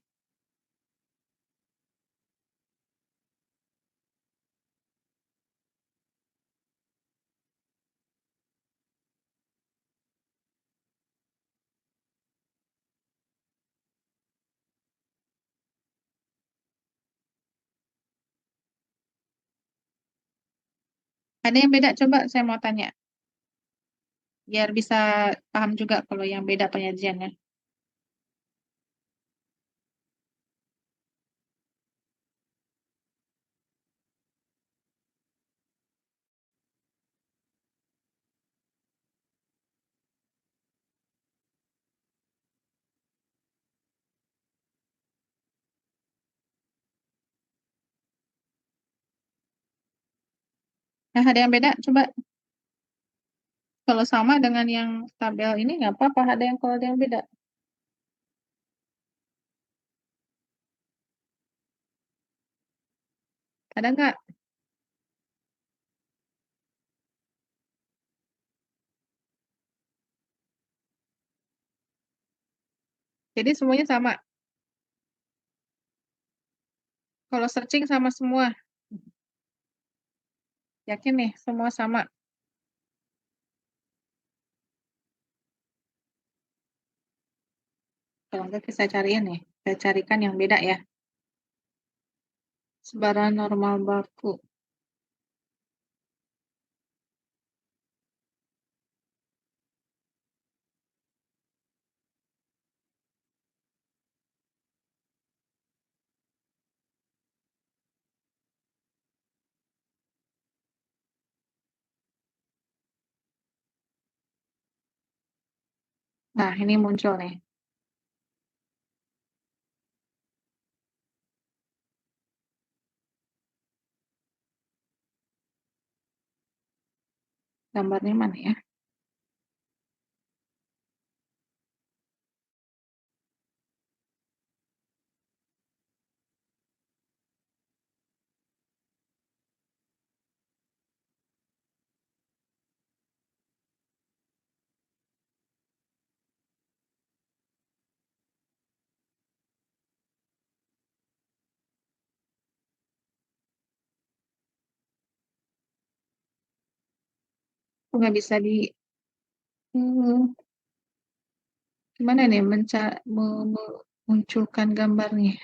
Ada yang beda? Coba saya mau tanya. Biar bisa paham juga kalau yang beda penyajiannya. Nah, ada yang beda? Coba. Kalau sama dengan yang tabel ini nggak apa-apa. Ada yang kalau ada yang beda. Ada nggak? Jadi semuanya sama. Kalau searching sama semua. Yakin nih, semua sama. Kalau enggak saya cariin nih. Saya carikan yang beda ya. Sebaran normal baku. Nah, ini muncul nih. Gambarnya mana ya? Nggak bisa di hmm, gimana nih memunculkan gambarnya?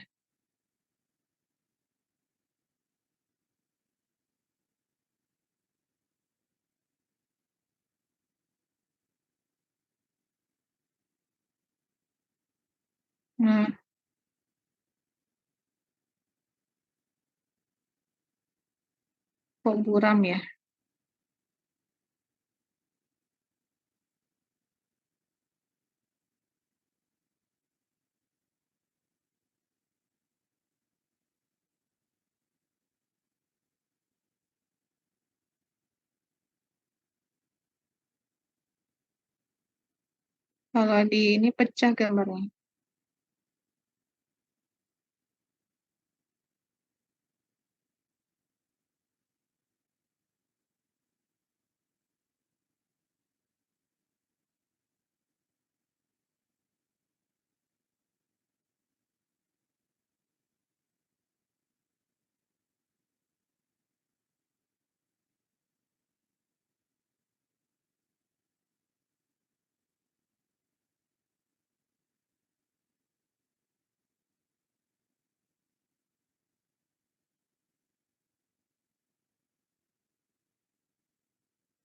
Nah, kok buram ya? Kalau di ini pecah gambarnya.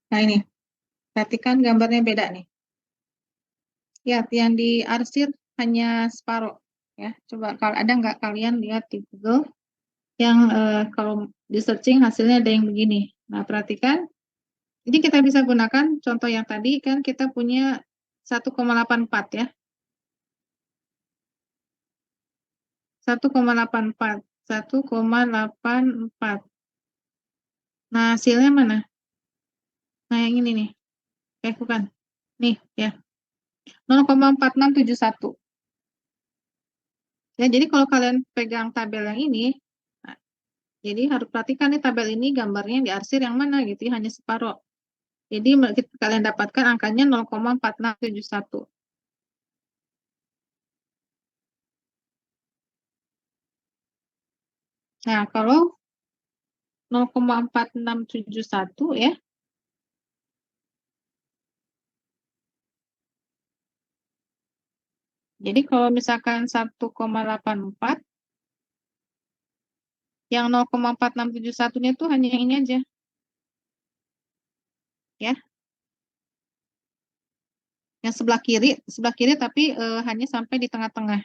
Nah ini, perhatikan gambarnya beda nih. Ya, yang diarsir hanya separuh. Ya, coba kalau ada nggak kalian lihat di Google yang kalau di searching hasilnya ada yang begini. Nah, perhatikan. Jadi kita bisa gunakan contoh yang tadi kan kita punya 1,84 ya. 1,84. 1,84. Nah, hasilnya mana? Nah, yang ini nih. Bukan. Nih, ya. 0,4671. Ya, jadi kalau kalian pegang tabel yang ini, nah, jadi harus perhatikan nih tabel ini gambarnya yang diarsir yang mana gitu ya, hanya separuh. Jadi kalian dapatkan angkanya 0,4671. Nah, kalau 0,4671 ya, jadi kalau misalkan 1,84, yang 0,4671-nya itu hanya yang ini aja. Ya, yang sebelah kiri tapi hanya sampai di tengah-tengah.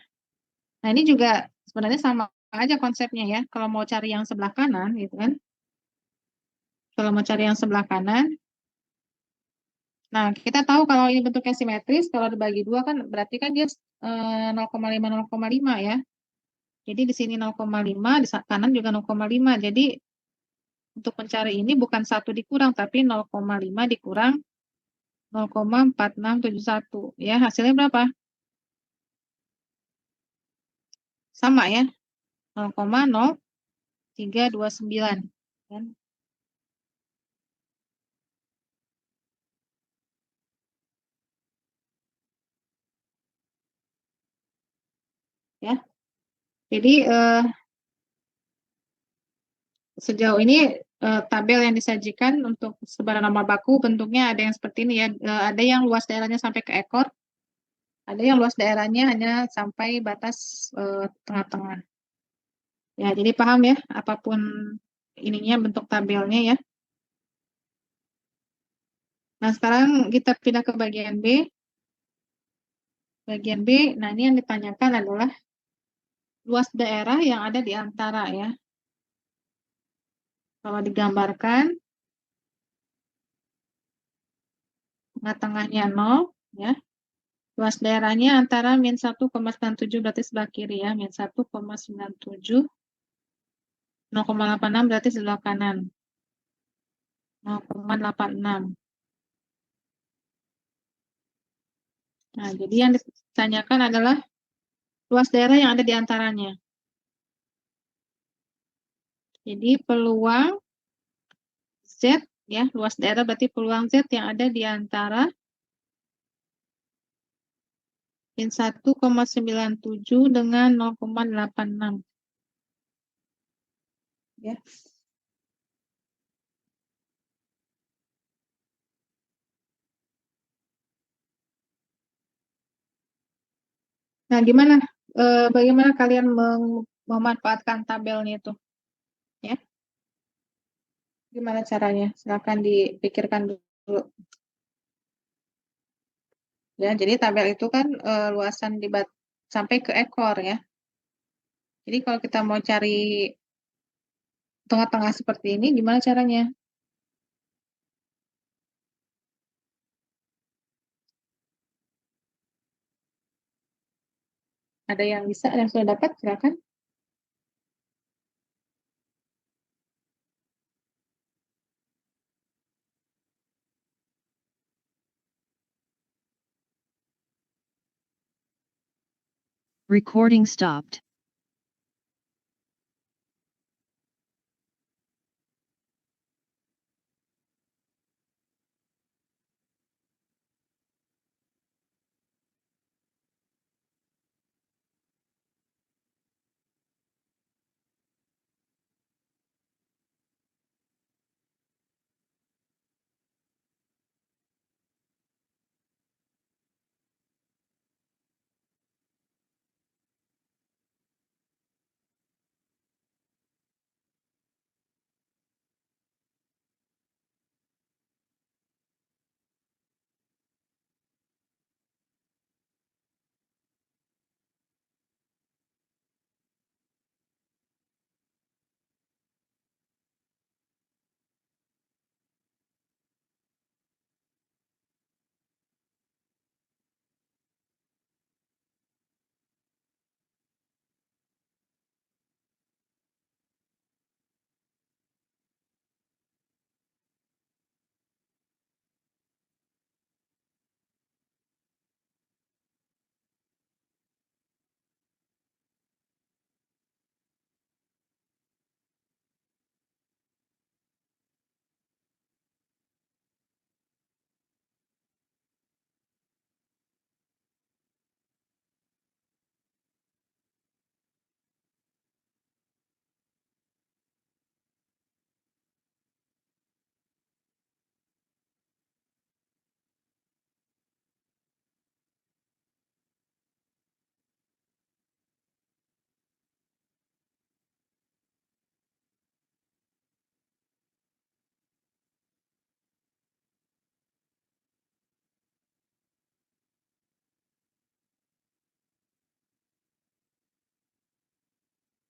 Nah, ini juga sebenarnya sama aja konsepnya ya. Kalau mau cari yang sebelah kanan gitu kan. Kalau mau cari yang sebelah kanan, nah kita tahu kalau ini bentuknya simetris, kalau dibagi dua kan berarti kan dia 0,5 ya. Jadi di sini 0,5, di kanan juga 0,5. Jadi untuk mencari ini bukan 1 dikurang, tapi 0,5 dikurang 0,4671. Ya, hasilnya berapa? Sama ya, 0,0329. Kan? Ya, jadi sejauh ini tabel yang disajikan untuk sebaran nama baku bentuknya ada yang seperti ini ya. Ada yang luas daerahnya sampai ke ekor, ada yang luas daerahnya hanya sampai batas tengah-tengah. Ya, jadi paham ya, apapun ininya bentuk tabelnya ya. Nah, sekarang kita pindah ke bagian B. Bagian B, nah ini yang ditanyakan adalah luas daerah yang ada di antara ya. Kalau digambarkan, tengah-tengahnya 0, ya. Luas daerahnya antara min 1,97 berarti sebelah kiri ya. Min 1,97, 0,86 berarti sebelah kanan. 0,86. Nah, jadi yang ditanyakan adalah luas daerah yang ada di antaranya. Jadi peluang Z, ya, luas daerah berarti peluang Z yang ada di antara min 1,97 dengan 0,86. Ya. Nah, gimana? Bagaimana kalian memanfaatkan tabelnya itu? Ya, gimana caranya? Silakan dipikirkan dulu. Ya, jadi tabel itu kan luasan sampai ke ekor ya. Jadi kalau kita mau cari tengah-tengah seperti ini, gimana caranya? Ada yang bisa, ada yang sudah dapat, silakan. Recording stopped.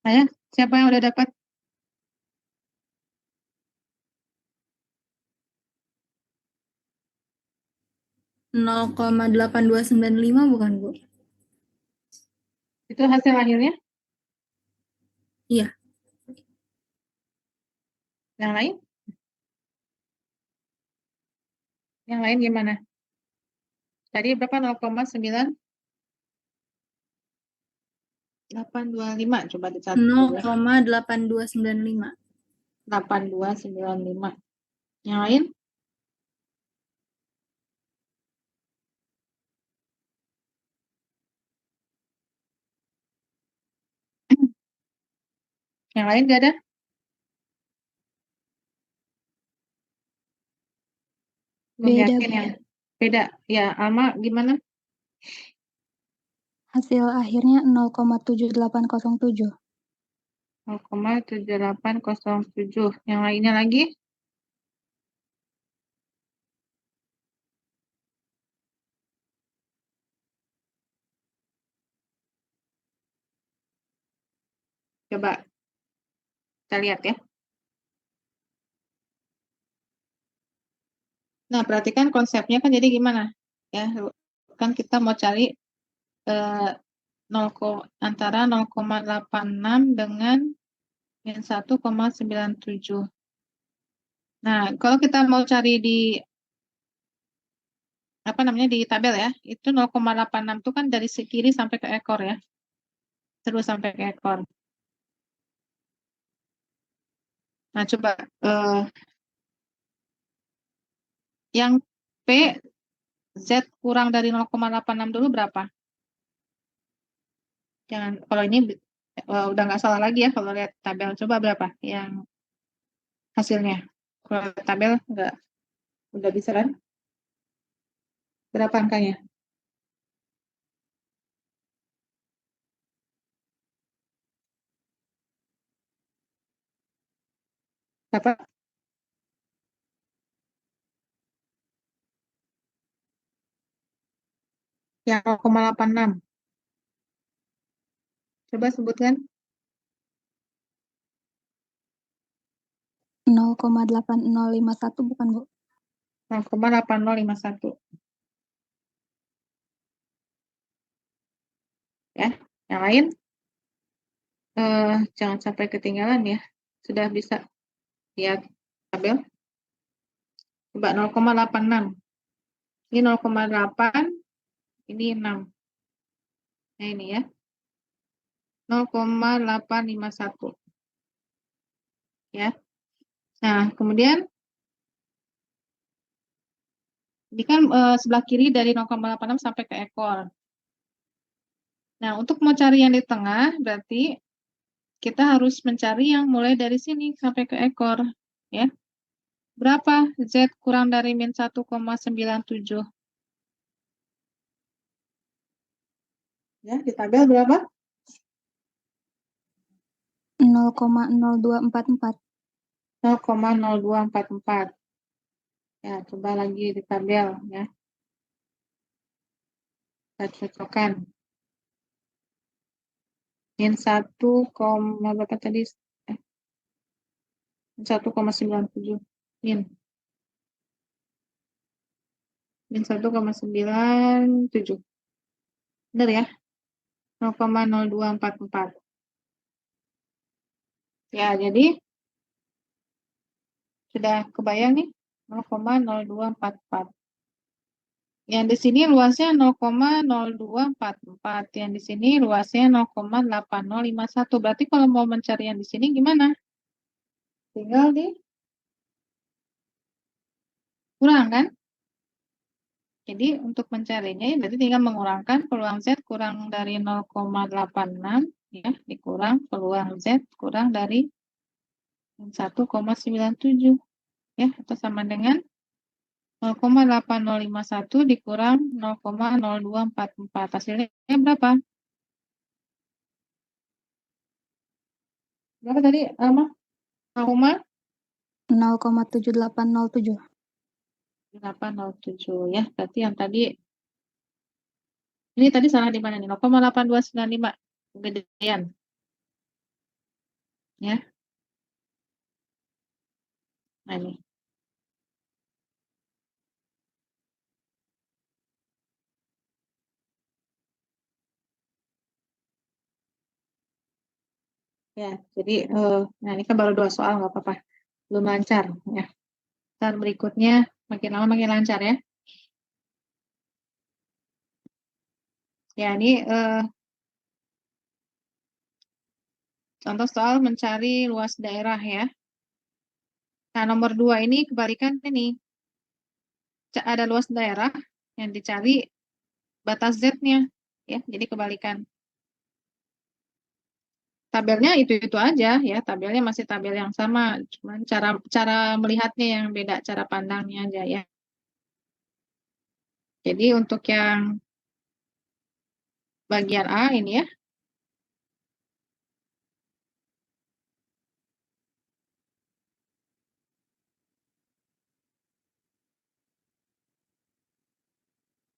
Ayo, siapa yang udah dapat? 0,8295 bukan, Bu? Itu hasil akhirnya? Iya. Yang lain? Yang lain gimana? Tadi berapa? 0,9825. Coba dicatat dulu ya. 0,8295. 8295. Yang lain? Yang lain gak ada? Belum Beda, yakin Bu. yang beda. Ya, Alma gimana? Hasil akhirnya 0,7807. 0,7807. Yang lainnya lagi? Coba kita lihat ya. Nah, perhatikan konsepnya kan jadi gimana? Ya, kan kita mau cari eh, antara 0,86 dengan min 1,97. Nah, kalau kita mau cari di apa namanya di tabel ya, itu 0,86 itu kan dari sisi kiri sampai ke ekor ya. Terus sampai ke ekor. Nah, coba yang P Z kurang dari 0,86 dulu berapa? Jangan kalau ini udah nggak salah lagi ya kalau lihat tabel. Coba berapa yang hasilnya? Kalau lihat tabel nggak udah bisa kan? Berapa angkanya? Berapa? Yang 0,86. Coba sebutkan. 0,8051 bukan, Bu? 0,8051. Ya, yang lain jangan sampai ketinggalan ya. Sudah bisa lihat tabel. Coba 0,86. Ini 0,8, ini 6. Nah, ini ya. 0,851. Ya. Nah, kemudian ini kan sebelah kiri dari 0,86 sampai ke ekor. Nah, untuk mau cari yang di tengah, berarti kita harus mencari yang mulai dari sini sampai ke ekor. Ya. Berapa Z kurang dari min 1,97? Ya, di tabel berapa? 0,0244. 0,0244. Ya, coba lagi di tabel ya. Kita cocokkan. Min 1, berapa tadi? 1,97. Min 1,97. Benar ya? 0,0244. Ya, jadi sudah kebayang nih 0,0244. Yang di sini luasnya 0,0244. Yang di sini luasnya 0,8051. Berarti kalau mau mencari yang di sini gimana? Tinggal kurang kan? Jadi untuk mencarinya berarti tinggal mengurangkan peluang Z kurang dari 0,86 ya, dikurang peluang Z kurang dari 1,97 ya, atau sama dengan 0,8051 dikurang 0,0244. Hasilnya berapa? Berapa tadi, Alma? 0,7807. 0,807 ya. Berarti yang tadi ini tadi salah di mana nih? 0,8295. Kegedean. Ya. Nah, ini. Ya, jadi nah ini kan baru 2 soal, nggak apa-apa. Belum lancar. Ya. Ntar berikutnya makin lama makin lancar ya. Ya, ini contoh soal mencari luas daerah ya. Nah, nomor 2 ini kebalikan ini. Ada luas daerah yang dicari batas Z-nya. Ya, jadi kebalikan. Tabelnya itu aja ya, tabelnya masih tabel yang sama, cuman cara cara melihatnya yang beda, cara pandangnya aja ya. Jadi untuk yang bagian A ini ya,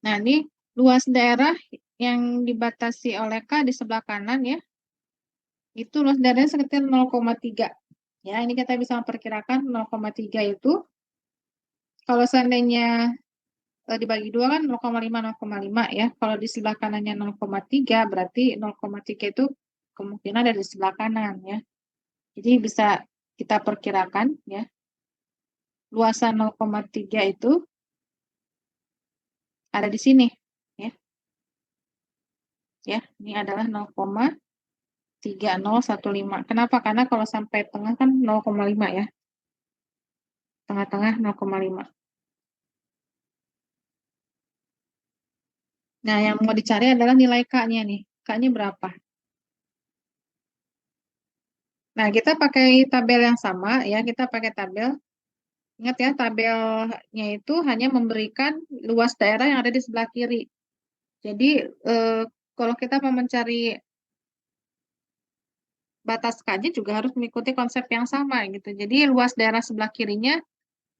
nah ini luas daerah yang dibatasi oleh K di sebelah kanan ya, itu luas daerahnya sekitar 0,3. Ya, ini kita bisa memperkirakan 0,3 itu, kalau seandainya dibagi 2 kan 0,5, 0,5 ya. Kalau di sebelah kanannya 0,3, berarti 0,3 itu kemungkinan ada di sebelah kanan ya. Jadi bisa kita perkirakan ya, luasan 0,3 itu ada di sini ya. Ya, ini adalah 0,3015. Kenapa? Karena kalau sampai tengah kan 0,5 ya. Tengah-tengah 0,5. Nah, yang mau dicari adalah nilai K-nya nih. K-nya berapa? Nah, kita pakai tabel yang sama ya, kita pakai tabel. Ingat ya, tabelnya itu hanya memberikan luas daerah yang ada di sebelah kiri. Jadi, kalau kita mau mencari batas K-nya juga harus mengikuti konsep yang sama gitu. Jadi, luas daerah sebelah kirinya,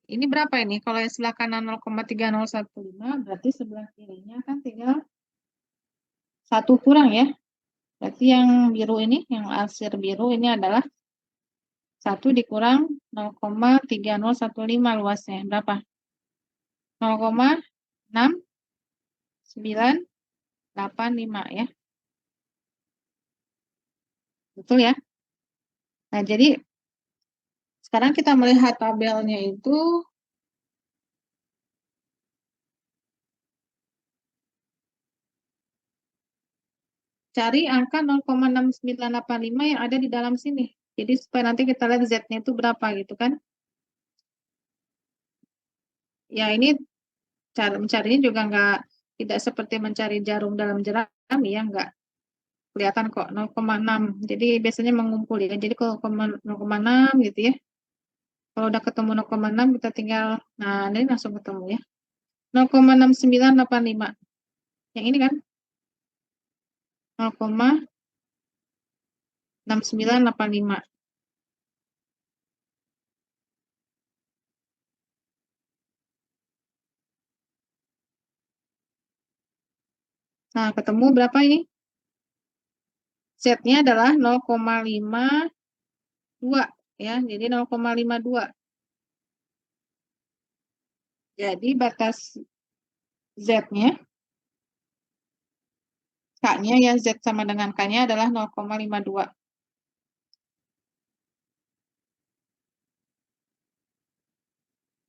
ini berapa ini? Kalau yang sebelah kanan 0,3015, berarti sebelah kirinya kan tinggal 1 kurang ya. Berarti yang biru ini, yang arsir biru ini adalah 1 dikurang 0,3015 luasnya. Berapa? 0,6985 ya. Betul ya? Nah, jadi sekarang kita melihat tabelnya itu cari angka 0,6985 yang ada di dalam sini. Jadi supaya nanti kita lihat Z-nya itu berapa gitu kan. Ya, ini cara mencarinya juga tidak seperti mencari jarum dalam jeram ya, enggak kelihatan kok 0,6. Jadi biasanya mengumpul ya. Jadi kalau 0,6 gitu ya. Kalau udah ketemu 0,6 kita tinggal, nah ini langsung ketemu ya. 0,6985. Yang ini kan 0,6985. Nah, ketemu berapa ini? Z-nya adalah 0,52 ya. Jadi 0,52. Jadi batas Z-nya, K-nya ya, Z sama dengan K-nya adalah 0,52.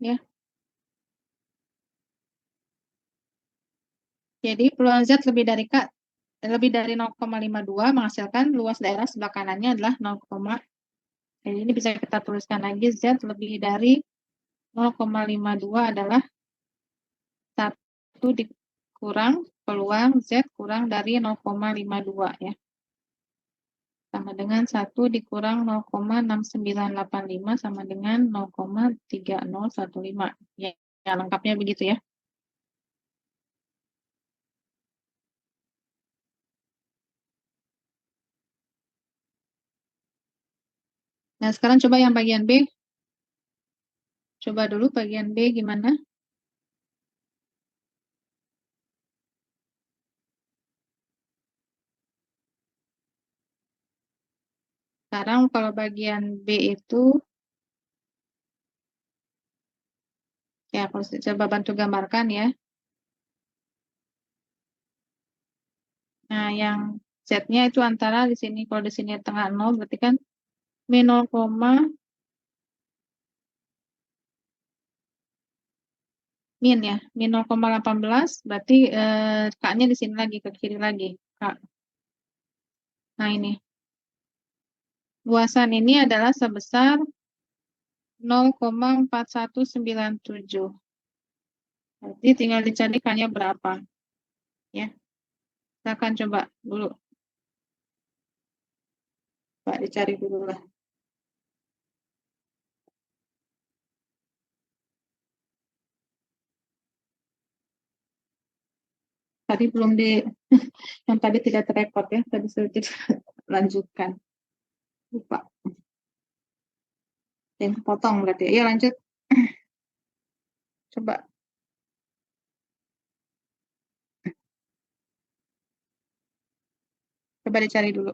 Ya. Jadi peluang Z lebih dari K, lebih dari 0,52 menghasilkan luas daerah sebelah kanannya adalah 0, jadi ini bisa kita tuliskan lagi, Z lebih dari 0,52 adalah 1 dikurang peluang Z kurang dari 0,52 ya. Sama dengan 1 dikurang 0,6985 sama dengan 0,3015. Ya, ya, lengkapnya begitu ya. Nah, sekarang coba yang bagian B. Coba dulu bagian B gimana? sekarang kalau bagian B itu, ya kalau coba bantu gambarkan ya. Nah, yang Z-nya itu antara di sini, kalau di sini tengah 0, berarti kan min 0, min ya, min 0,18, berarti K-nya di sini lagi, ke kiri lagi. K. Nah, ini. Luasan ini adalah sebesar 0,4197. Jadi tinggal dicari K-nya berapa. Ya, silakan coba dulu. Pak, dicari dulu lah. Tadi belum di, yang tadi tidak terekod ya, tadi sudah lanjutkan. Lupa. Yang potong berarti. Ya lanjut. Coba. Coba dicari dulu.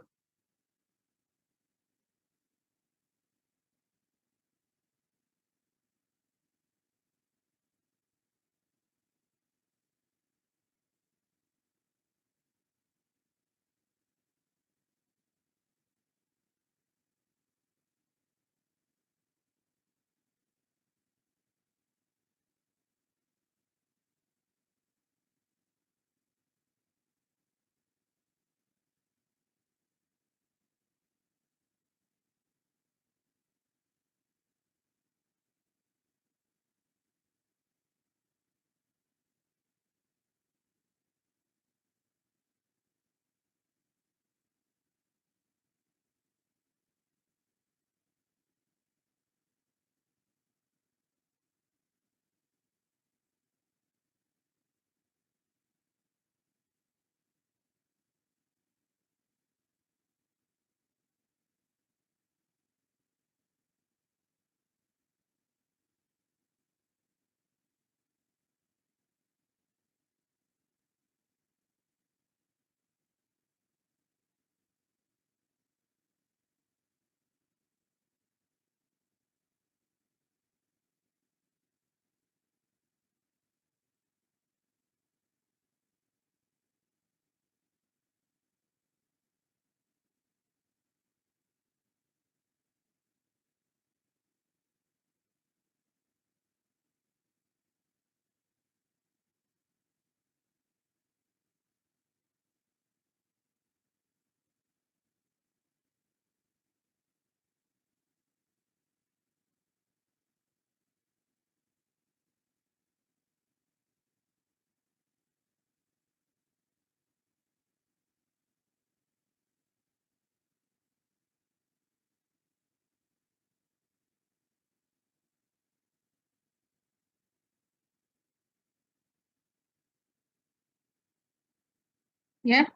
Ya.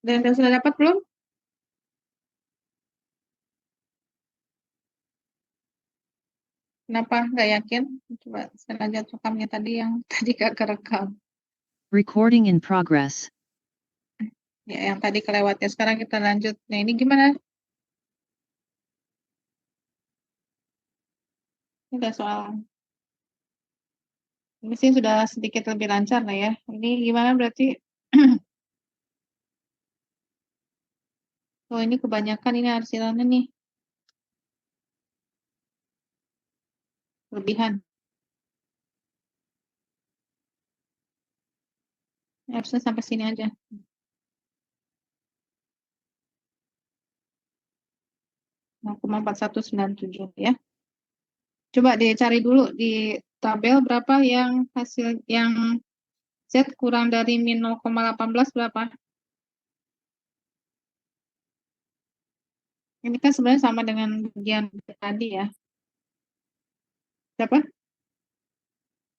Dan sudah dapat belum? Kenapa nggak yakin? Coba saya lanjut rekamnya tadi yang tadi gak kerekam. Recording in progress. Ya, yang tadi kelewatnya. Sekarang kita lanjut. Nah, ini gimana? Ini udah soal. Ini sih sudah sedikit lebih lancar lah ya. Ini gimana berarti? Oh, ini kebanyakan ini arsilannya nih. Lebihan. Ini harusnya sampai sini aja. 0,4197 ya. Coba dicari dulu di tabel berapa yang hasil yang Z kurang dari min 0,18 berapa? Ini kan sebenarnya sama dengan bagian tadi ya. Berapa?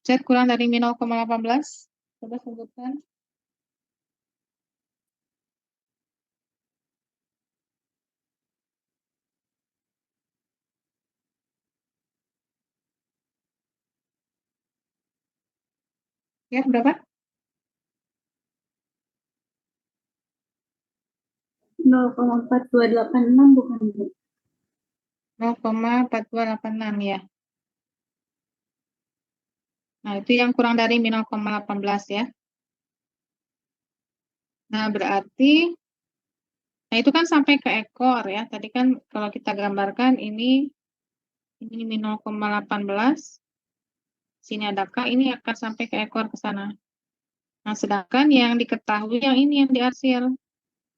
Z kurang dari min 0,18. Coba sebutkan. Ya, berapa? 0,4286 bukan Bu? 0,4286 ya. Nah, itu yang kurang dari min 0,18 ya. Nah, berarti, nah itu kan sampai ke ekor ya. Tadi kan kalau kita gambarkan ini min 0,18, sini ada K, ini akan sampai ke ekor ke sana. Nah, sedangkan yang diketahui yang ini yang diarsir,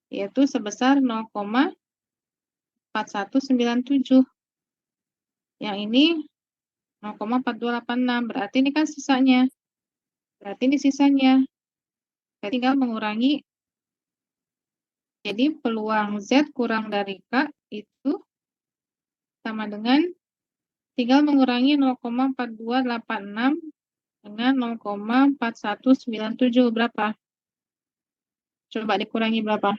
yaitu sebesar 0,4197. Yang ini 0,4286, berarti ini kan sisanya. Berarti ini sisanya. Saya tinggal mengurangi, jadi peluang Z kurang dari K itu sama dengan tinggal mengurangi 0,4286 dengan 0,4197 berapa? Coba dikurangi berapa?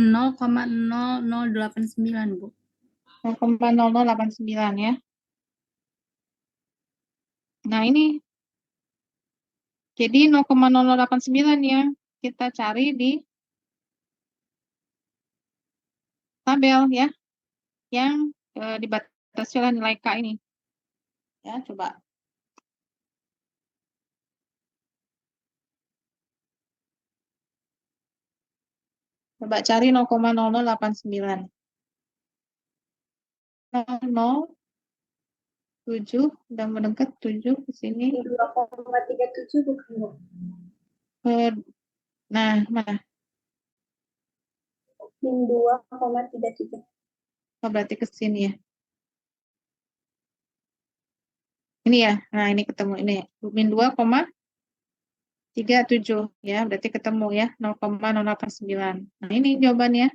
Nol koma 0,0089, Bu. 0,0089 ya. Nah, ini jadi 0,0089 ya kita cari di tabel ya, yang dibatasi oleh nilai K ini. Ya, coba. Coba cari 0,0089. 0,07, udah mendekat 7 ke sini. 2,37 bukan, Bu? Nah, mana? Min 2,33. Oh, berarti ke sini ya. Ini ya. Nah, ini ketemu ini. Min 2,37 ya, berarti ketemu ya 0,089. Nah, ini jawabannya.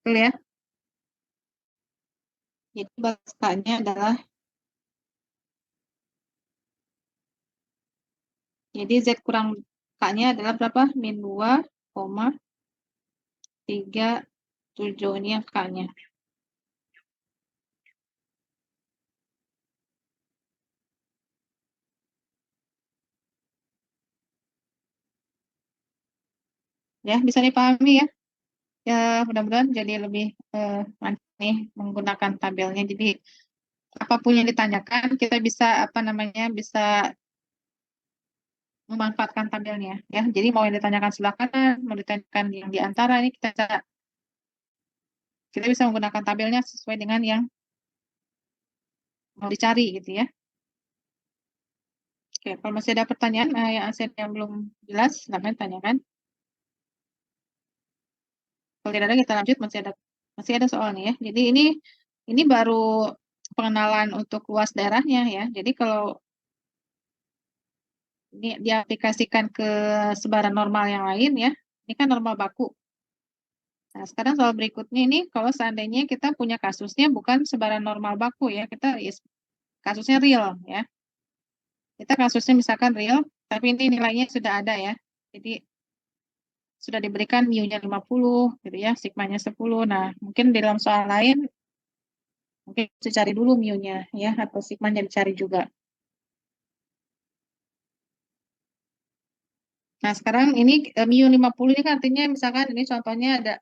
Betul ya. Jadi batasnya adalah, jadi Z kurang K-nya adalah berapa? Min 2,37, ini yang K-nya. Ya, bisa dipahami ya. Ya, mudah-mudahan jadi lebih lancar nih menggunakan tabelnya. Jadi apapun yang ditanyakan kita bisa bisa memanfaatkan tabelnya ya. Jadi mau yang ditanyakan sebelah kanan, mau ditanyakan yang di antara, ini kita bisa menggunakan tabelnya sesuai dengan yang mau dicari gitu ya. Oke, kalau masih ada pertanyaan yang belum jelas, silakan tanyakan. Kalau tidak ada, kita lanjut. Masih ada soal nih ya. Jadi ini baru pengenalan untuk luas daerahnya ya. Jadi kalau ini diaplikasikan ke sebaran normal yang lain ya, ini kan normal baku. Nah, sekarang soal berikutnya ini, kalau seandainya kita punya kasusnya bukan sebaran normal baku ya, kita kasusnya real ya. Kita kasusnya misalkan real, tapi ini nilainya sudah ada ya. Jadi sudah diberikan mu-nya 50 gitu ya, sigmanya 10. Nah, mungkin di dalam soal lain mungkin bisa cari dulu mu-nya ya, atau sigmanya dicari juga. Nah, sekarang ini mu 50 ini kan artinya misalkan ini contohnya ada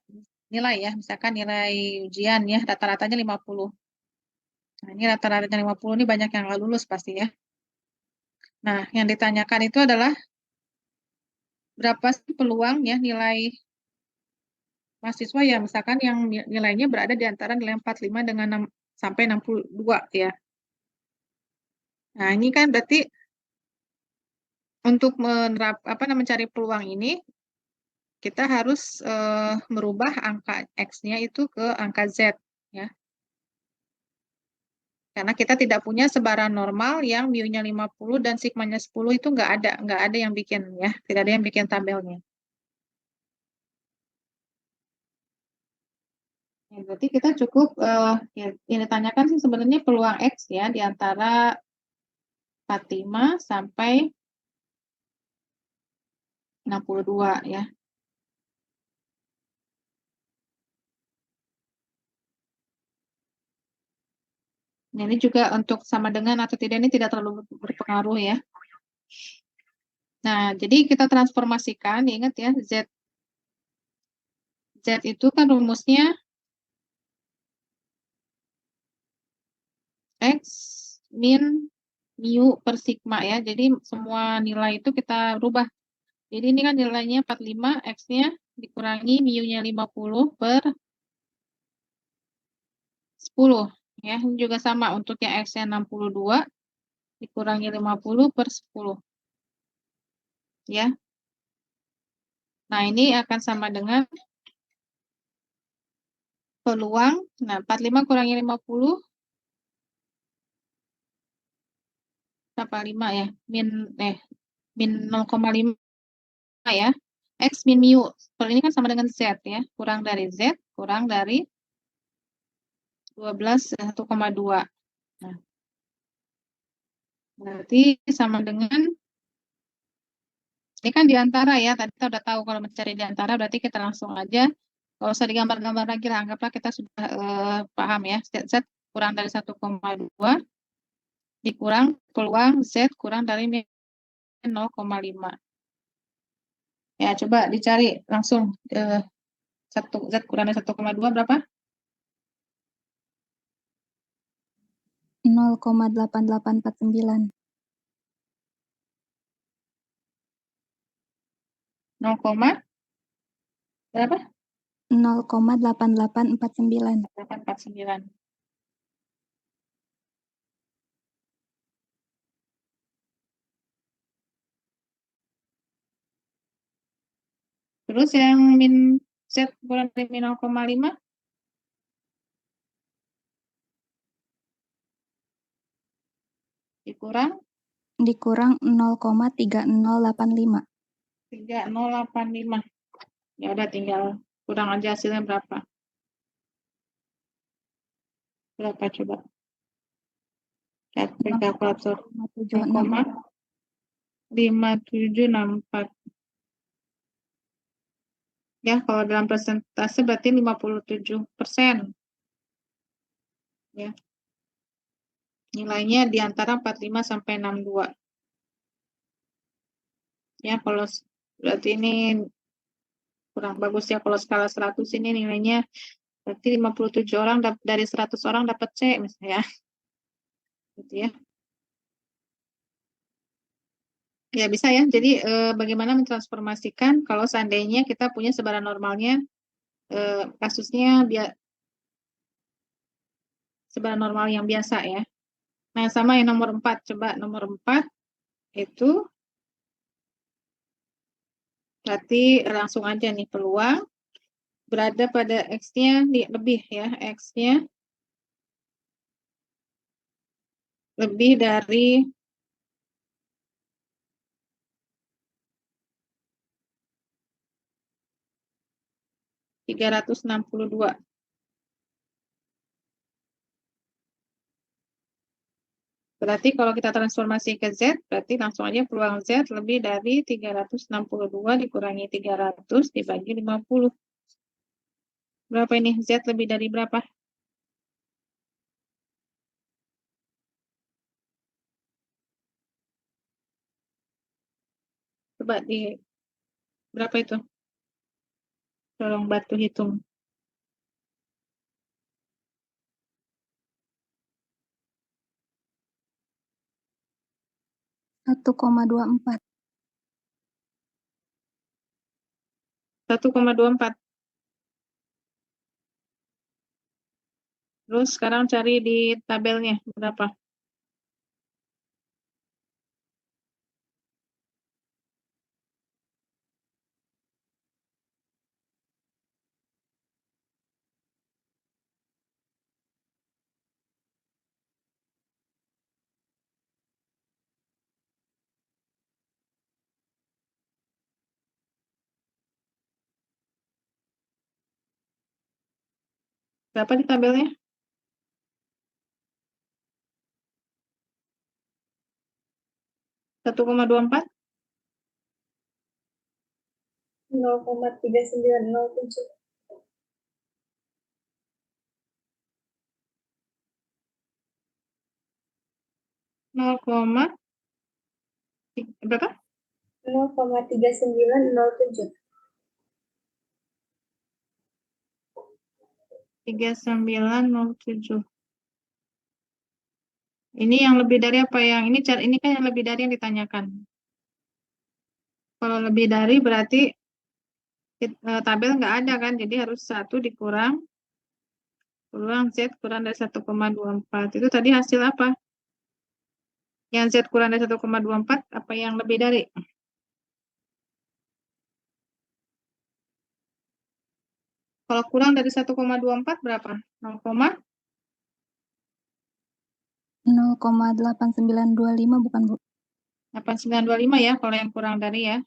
nilai ya, misalkan nilai ujian ya, rata-ratanya 50. Nah, ini rata-ratanya 50, ini banyak yang nggak lulus pasti ya. Nah, yang ditanyakan itu adalah berapa sih peluang ya nilai mahasiswa ya, misalkan yang nilainya berada di antara nilai 45 dengan 6, sampai 62 ya. Nah, ini kan berarti untuk mencari peluang ini, kita harus merubah angka X-nya itu ke angka Z ya. Karena kita tidak punya sebaran normal yang mu-nya 50 dan sigmanya 10 itu nggak ada yang bikin ya, tidak ada yang bikin tabelnya. Ya, berarti kita cukup yang ditanyakan sih sebenarnya peluang X ya di antara 45 sampai 62 ya. Nah, ini juga untuk sama dengan atau tidak ini tidak terlalu berpengaruh ya. Nah, jadi kita transformasikan, ingat ya, Z itu kan rumusnya X min mu per sigma ya. Jadi semua nilai itu kita rubah. Jadi ini kan nilainya 45, X-nya dikurangi mu-nya 50 per 10. Ya, ini juga sama untuk yang X-nya 62 dikurangi 50 per 10. Ya. Nah, ini akan sama dengan peluang. Nah, 45 kurangi 50 berapa 5 ya? Min 0,5 ya. X min mu. Kalau ini kan sama dengan Z ya. Kurang dari Z, kurang dari 12, 1,2. Nah, berarti sama dengan, ini kan diantara ya. Tadi kita udah tahu kalau mencari diantara, berarti kita langsung aja. Kalau usah digambar-gambar lagi lah, anggaplah kita sudah paham ya. Z kurang dari 1,2 dikurang peluang Z kurang dari min 0,5. Ya, coba dicari langsung. 1 Z kurang dari 1,2 berapa? 0,8849. 0, berapa? 0,8849. 849. Terus yang min Z kurang dari min 0,5 Dikurang 0,3085. 3085. Ya udah tinggal kurang aja hasilnya berapa? Berapa coba? Pakai kalkulator. 0,5764. 0,5764. Ya, kalau dalam persentase berarti 57%. Ya. Nilainya di antara 45 sampai 62. Ya, kalau berarti ini kurang bagus ya. Kalau skala 100 ini nilainya berarti 57 orang dari 100 orang dapat C misalnya. Gitu ya. Ya bisa ya. Jadi bagaimana mentransformasikan kalau seandainya kita punya sebaran normalnya kasusnya sebaran normal yang biasa ya. Nah, sama yang nomor 4. Coba nomor 4 itu berarti langsung aja nih peluang berada pada X-nya lebih ya. X-nya lebih dari 362. Berarti kalau kita transformasi ke Z, berarti langsung aja peluang Z lebih dari 362 dikurangi 300 dibagi 50. Berapa ini? Z lebih dari berapa? Coba berapa itu? Tolong bantu hitung. 1,24. 1,24. Terus sekarang cari di tabelnya berapa? Berapa di tabelnya? 1,24? 0,3907. berapa? 0,3907. 3907. Ini yang lebih dari apa yang ini kan yang lebih dari yang ditanyakan. Kalau lebih dari berarti tabel nggak ada kan, jadi harus 1 dikurang Z kurang dari 1,24. Itu tadi hasil apa? Yang Z kurang dari 1,24 apa yang lebih dari? Kalau kurang dari 1,24 berapa? 0,8925 bukan, Bu? 0,8925 ya, kalau yang kurang dari ya.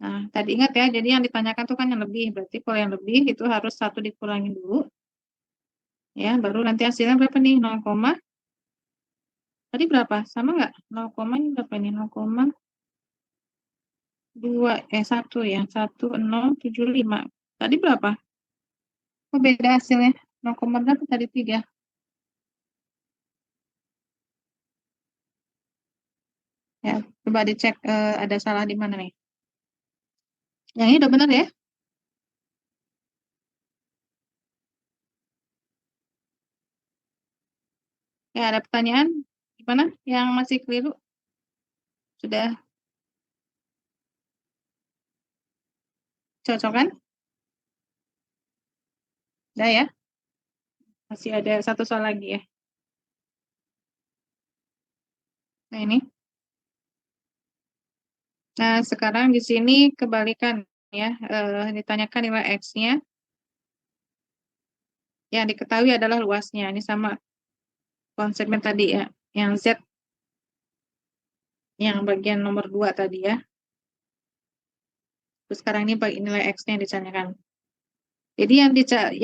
Nah, tadi ingat ya, jadi yang ditanyakan tuh kan yang lebih. Berarti kalau yang lebih itu harus 1 dikurangin dulu. Ya, baru nanti hasilnya berapa nih? 0, tadi berapa? Sama nggak? 0, ini berapa nih? 1 ya. 1075. Tadi berapa? Kok beda hasilnya? 0, berapa tadi? 3. Ya, coba dicek ada salah di mana nih. Yang ini udah benar ya? Ya, ada pertanyaan? Gimana? Yang masih keliru? Sudah cocok kan? Udah ya? Masih ada 1 soal lagi ya. Nah, ini. Nah, sekarang di sini kebalikan ya. Ditanyakan nilai X-nya. Yang diketahui adalah luasnya. Ini sama konsepnya tadi ya. Yang Z yang bagian nomor 2 tadi ya. Terus sekarang ini nilai X-nya yang ditanyakan. Jadi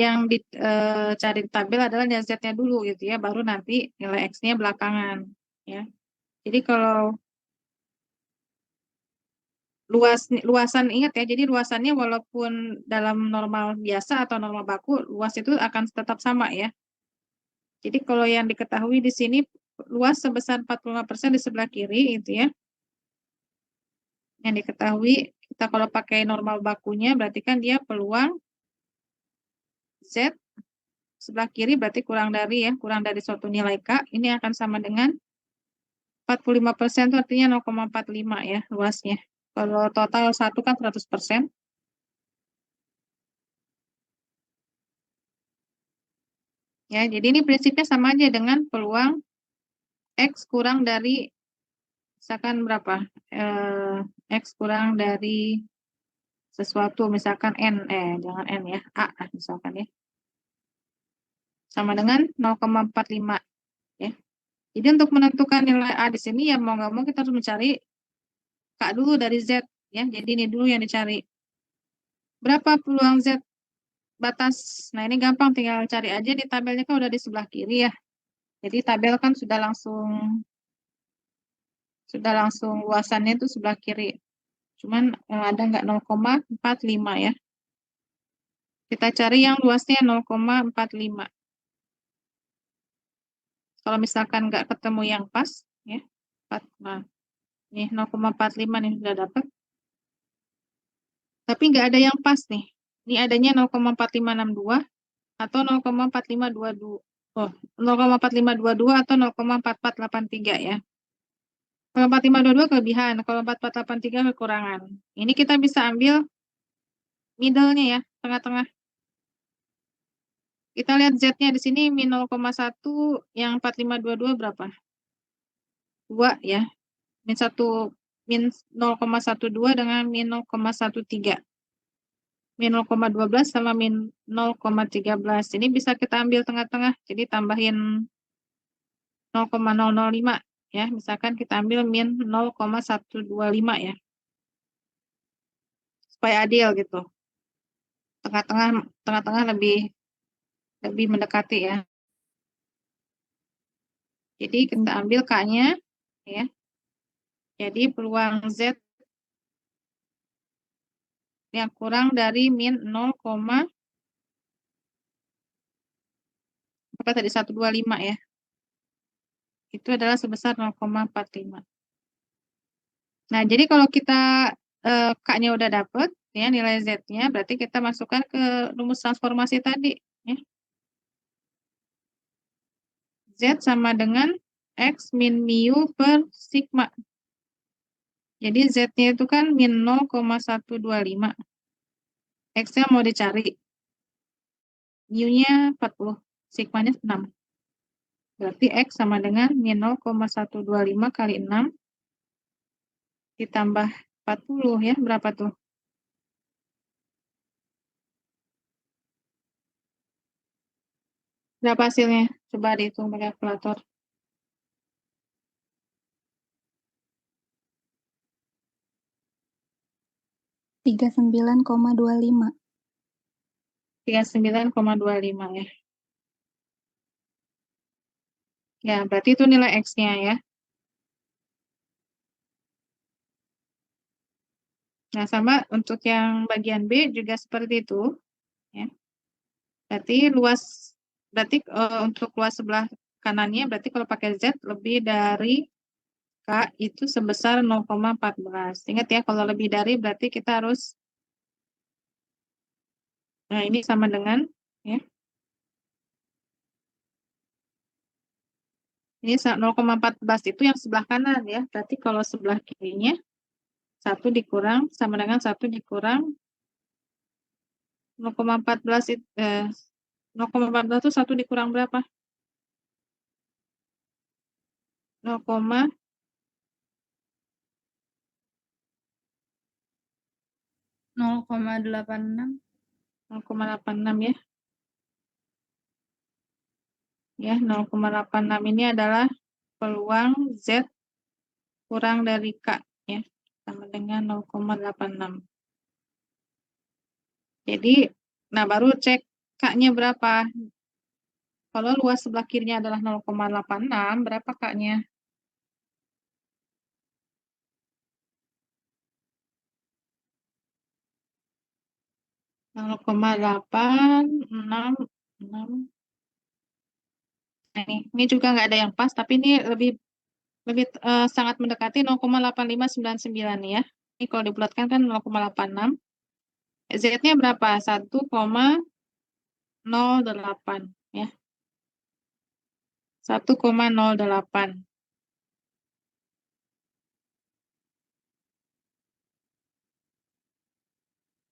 yang dicari di tabel adalah nilai Z-nya dulu gitu ya. Baru nanti nilai X-nya belakangan. Ya. Jadi kalau luasan ingat ya, jadi luasannya walaupun dalam normal biasa atau normal baku, luas itu akan tetap sama ya. Jadi kalau yang diketahui di sini luas sebesar 45% di sebelah kiri itu ya. Yang diketahui kita kalau pakai normal bakunya berarti kan dia peluang Z sebelah kiri berarti kurang dari suatu nilai K, ini akan sama dengan 45% itu artinya 0,45 ya luasnya. Kalau total 1 kan 100%. Ya, jadi ini prinsipnya sama aja dengan peluang X kurang dari misalkan berapa? X kurang dari sesuatu misalkan N, jangan N ya, A misalkan ya. Sama dengan 0,45 ya. Jadi untuk menentukan nilai A di sini ya mau nggak mau kita harus mencari K dulu dari Z ya. Jadi ini dulu yang dicari. Berapa peluang Z batas? Nah, ini gampang tinggal cari aja di tabelnya kan udah di sebelah kiri ya. Jadi tabel kan sudah langsung luasannya itu sebelah kiri. Cuman ada nggak 0,45 ya. Kita cari yang luasnya 0,45. Kalau misalkan nggak ketemu yang pas ya. Nah, nih 0,45 nih sudah dapat. Tapi nggak ada yang pas nih. Ini adanya 0,4562 atau 0,4522. Oh, 0,4522 atau 0,4483 ya. Kalau 4522 kelebihan, kalau 4483 kekurangan. Ini kita bisa ambil middle-nya ya, tengah-tengah. Kita lihat Z-nya di sini min 0,1, yang 4522 berapa? 2 ya. Min 0,12 dengan min 0,13. Min 0,12 sama min 0,13. Ini bisa kita ambil tengah-tengah. Jadi tambahin 0,005 ya. Misalkan kita ambil min 0,125 ya. Supaya adil gitu. Tengah-tengah lebih mendekati ya. Jadi kita ambil K-nya ya. Jadi peluang Z yang kurang dari min 0, apa tadi 125 ya. itu adalah sebesar 0,45. Nah, jadi kalau kita K-nya udah dapet, ya nilai Z-nya, berarti kita masukkan ke rumus transformasi tadi. Ya. Z sama dengan X min mu per sigma. Jadi Z-nya itu kan min 0,125. X-nya mau dicari. Mu-nya 40, sigmanya 6. Berarti X sama dengan min 0,125 kali 6 ditambah 40 ya, berapa tuh? Berapa hasilnya? Coba dihitung pakai kalkulator. 39,25. 39,25 ya. Ya, berarti itu nilai X-nya ya. Nah, sama untuk yang bagian B juga seperti itu. Ya. Berarti untuk luas sebelah kanannya, berarti kalau pakai Z lebih dari K itu sebesar 0,14. Ingat ya, kalau lebih dari berarti kita harus, nah ini sama dengan, ya, ini 0,14 itu yang sebelah kanan ya. Berarti kalau sebelah kirinya, 1 dikurang, sama dengan 1 dikurang 0,14 itu, 0,14 itu 1 dikurang berapa? 0,86 ya. Ya, 0,86 ini adalah peluang Z kurang dari K ya, sama dengan 0,86. Jadi, nah baru cek K-nya berapa. Kalau luas sebelah kirinya adalah 0,86, berapa K-nya? Nol koma delapan enam. Nah, ini juga nggak ada yang pas, tapi ini lebih sangat mendekati 0,8599 ya. Ini kalau dibulatkan kan 0,86. Z-nya berapa? 1,08 ya. 1,08.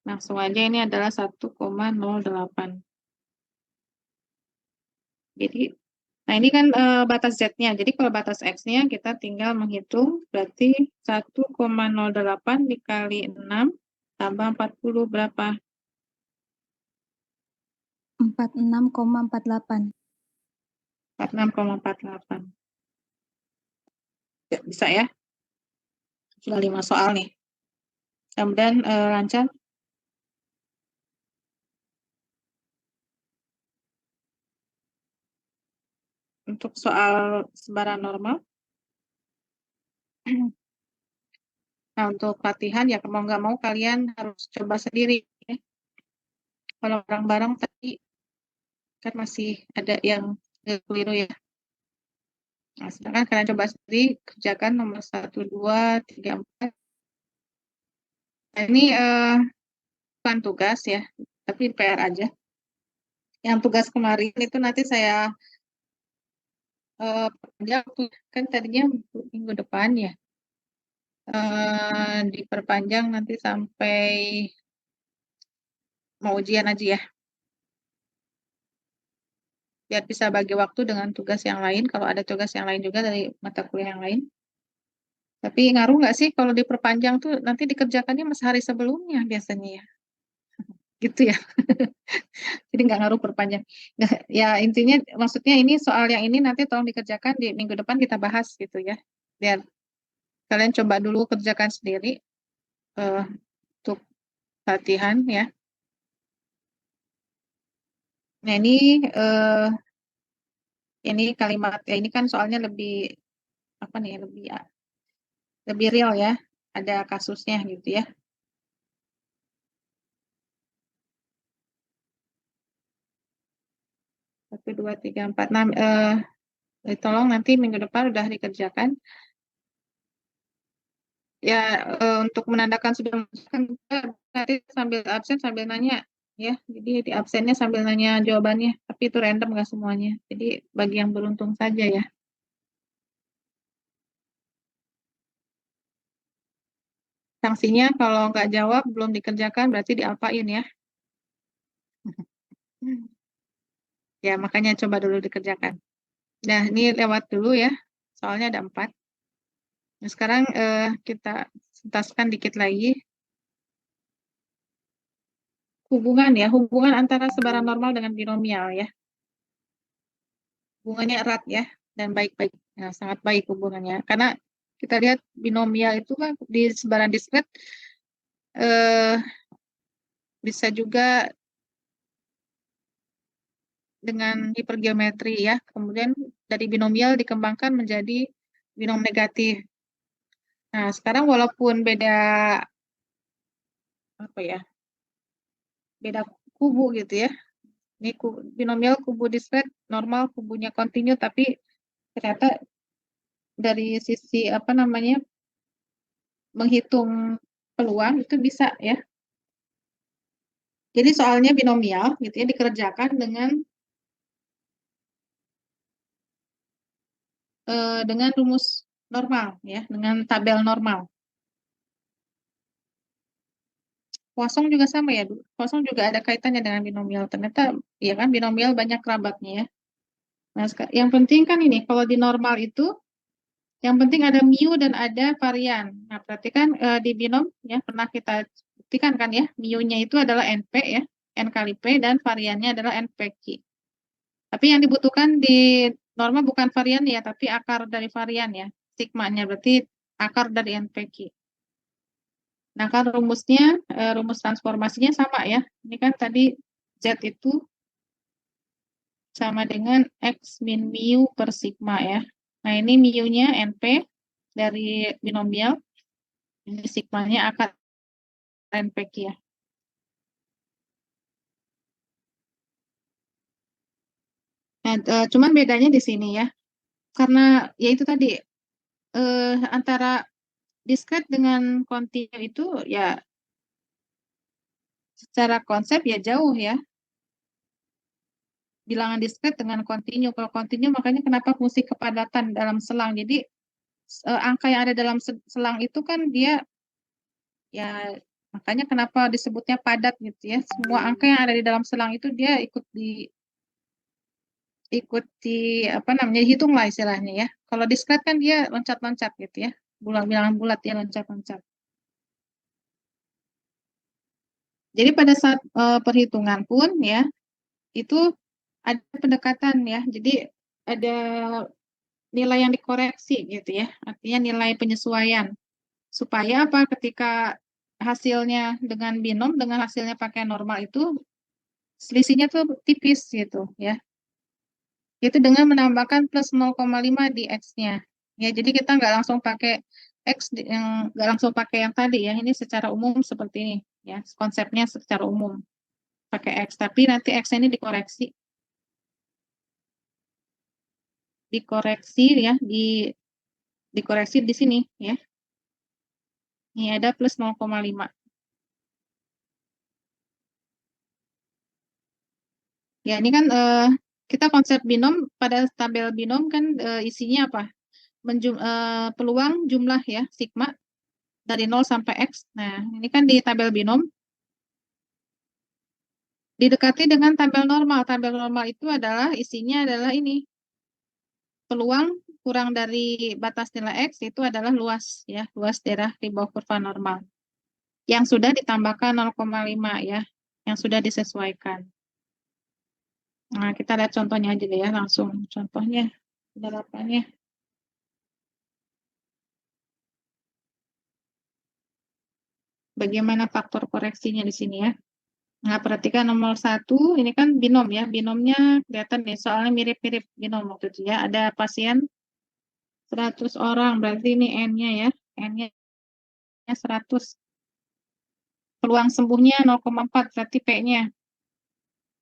Langsung aja ini adalah 1,08. Jadi, nah ini kan batas Z-nya. Jadi kalau batas X-nya kita tinggal menghitung, berarti 1,08 dikali 6 tambah 40 berapa? 46,48. 46,48. Ya, bisa ya? Sudah 5 soal nih. Kemudian lancar. Untuk soal sebaran normal. Nah, untuk latihan ya mau nggak mau kalian harus coba sendiri. Ya. Kalau bareng-bareng tadi kan masih ada yang keliru ya. Nah, sedangkan kalian coba sendiri, kerjakan nomor 1, 2, 3, 4. Nah, ini bukan tugas ya, tapi PR aja. Yang tugas kemarin itu nanti saya perpanjang, kan tadinya minggu depan ya. Diperpanjang nanti sampai mau ujian aja ya. Biar bisa bagi waktu dengan tugas yang lain, kalau ada tugas yang lain juga dari mata kuliah yang lain. Tapi ngaruh nggak sih kalau diperpanjang tuh nanti dikerjakannya sehari sebelumnya biasanya ya. Gitu ya. Jadi nggak ngaruh perpanjang. Nggak, ya intinya maksudnya ini soal yang ini nanti tolong dikerjakan di minggu depan kita bahas gitu ya. Biar kalian coba dulu kerjakan sendiri untuk latihan ya. Nah ini kalimat ya ini kan soalnya lebih apa nih lebih real ya. Ada kasusnya gitu ya. 1, 2, 3, 4, 6. Jadi tolong nanti minggu depan udah dikerjakan. Ya, untuk menandakan sudah mengerjakan, nanti sambil absen sambil nanya ya. Jadi di absennya sambil nanya jawabannya, tapi itu random nggak semuanya. Jadi bagi yang beruntung saja ya. Sanksinya kalau nggak jawab belum dikerjakan berarti diapain ya. Ya, makanya coba dulu dikerjakan. Nah, ini lewat dulu ya. Soalnya ada 4. Nah, sekarang kita tuntaskan dikit lagi. Hubungan antara sebaran normal dengan binomial ya. Hubungannya erat ya dan baik-baik. Nah, sangat baik hubungannya. Karena kita lihat binomial itu kan di sebaran diskret eh, bisa juga dengan hipergeometri ya. Kemudian dari binomial dikembangkan menjadi binom negatif. Nah, sekarang walaupun beda apa ya? Beda kubu gitu ya. Ini binomial kubu diskret, normal kubunya kontinu, tapi ternyata dari sisi apa namanya menghitung peluang itu bisa ya. Jadi soalnya binomial gitu ya dikerjakan dengan rumus normal ya, dengan tabel normal. Poisson juga sama ya, Bu. Poisson juga ada kaitannya dengan binomial. Ternyata ya kan binomial banyak kerabatnya ya. Nah, yang penting kan ini kalau di normal itu yang penting ada mu dan ada varian. Nah, berarti kan di binom ya pernah kita buktikan kan ya, mu-nya itu adalah NP ya, N kali P dan variannya adalah NPQ. Tapi yang dibutuhkan di normal bukan varian ya, tapi akar dari varian ya. Sigmanya berarti akar dari NPQ. Nah, kan rumusnya, rumus transformasinya sama ya. Ini kan tadi Z itu sama dengan X min mu per sigma ya. Nah, ini mu-nya NP dari binomial. Ini sigmanya akar NPQ ya. Nah, cuman bedanya di sini ya. Karena ya itu tadi, antara diskret dengan kontinu itu ya secara konsep ya jauh ya. Bilangan diskret dengan kontinu. Kalau kontinu makanya kenapa fungsi kepadatan dalam selang. Jadi angka yang ada dalam selang itu kan dia ya makanya kenapa disebutnya padat gitu ya. Semua angka yang ada di dalam selang itu dia ikut di apa namanya dihitung lah istilahnya ya. Kalau diskret kan dia loncat-loncat gitu ya. Bilangan bulat ya loncat-loncat. Jadi pada saat perhitungan pun ya itu ada pendekatan ya. Jadi ada nilai yang dikoreksi gitu ya. Artinya nilai penyesuaian. Supaya apa? Ketika hasilnya dengan binom dengan hasilnya pakai normal itu selisihnya tuh tipis gitu ya. Itu dengan menambahkan plus 0,5 di X-nya. Ya, jadi kita nggak langsung pakai X yang nggak langsung pakai yang tadi ya. Ini secara umum seperti ini ya. Konsepnya secara umum pakai X, tapi nanti X ini dikoreksi ya, dikoreksi di sini ya. Ini ada plus 0,5. Ya, ini kan kita konsep binom pada tabel binom kan isinya apa? Peluang jumlah ya, sigma dari 0 sampai X. Nah, ini kan di tabel binom didekati dengan tabel normal. Tabel normal itu adalah isinya adalah ini. Peluang kurang dari batas nilai X itu adalah luas ya, luas daerah di bawah kurva normal. Yang sudah ditambahkan 0,5 ya, yang sudah disesuaikan. Nah, kita lihat contohnya aja deh ya, langsung contohnya penerapannya. Bagaimana faktor koreksinya di sini ya. Nah, perhatikan nomor 1, ini kan binom ya. Binomnya kelihatan nih, soalnya mirip-mirip binom waktu itu ya. Ada pasien 100 orang, berarti ini N-nya ya. N-nya 100. Peluang sembuhnya 0,4, berarti P-nya.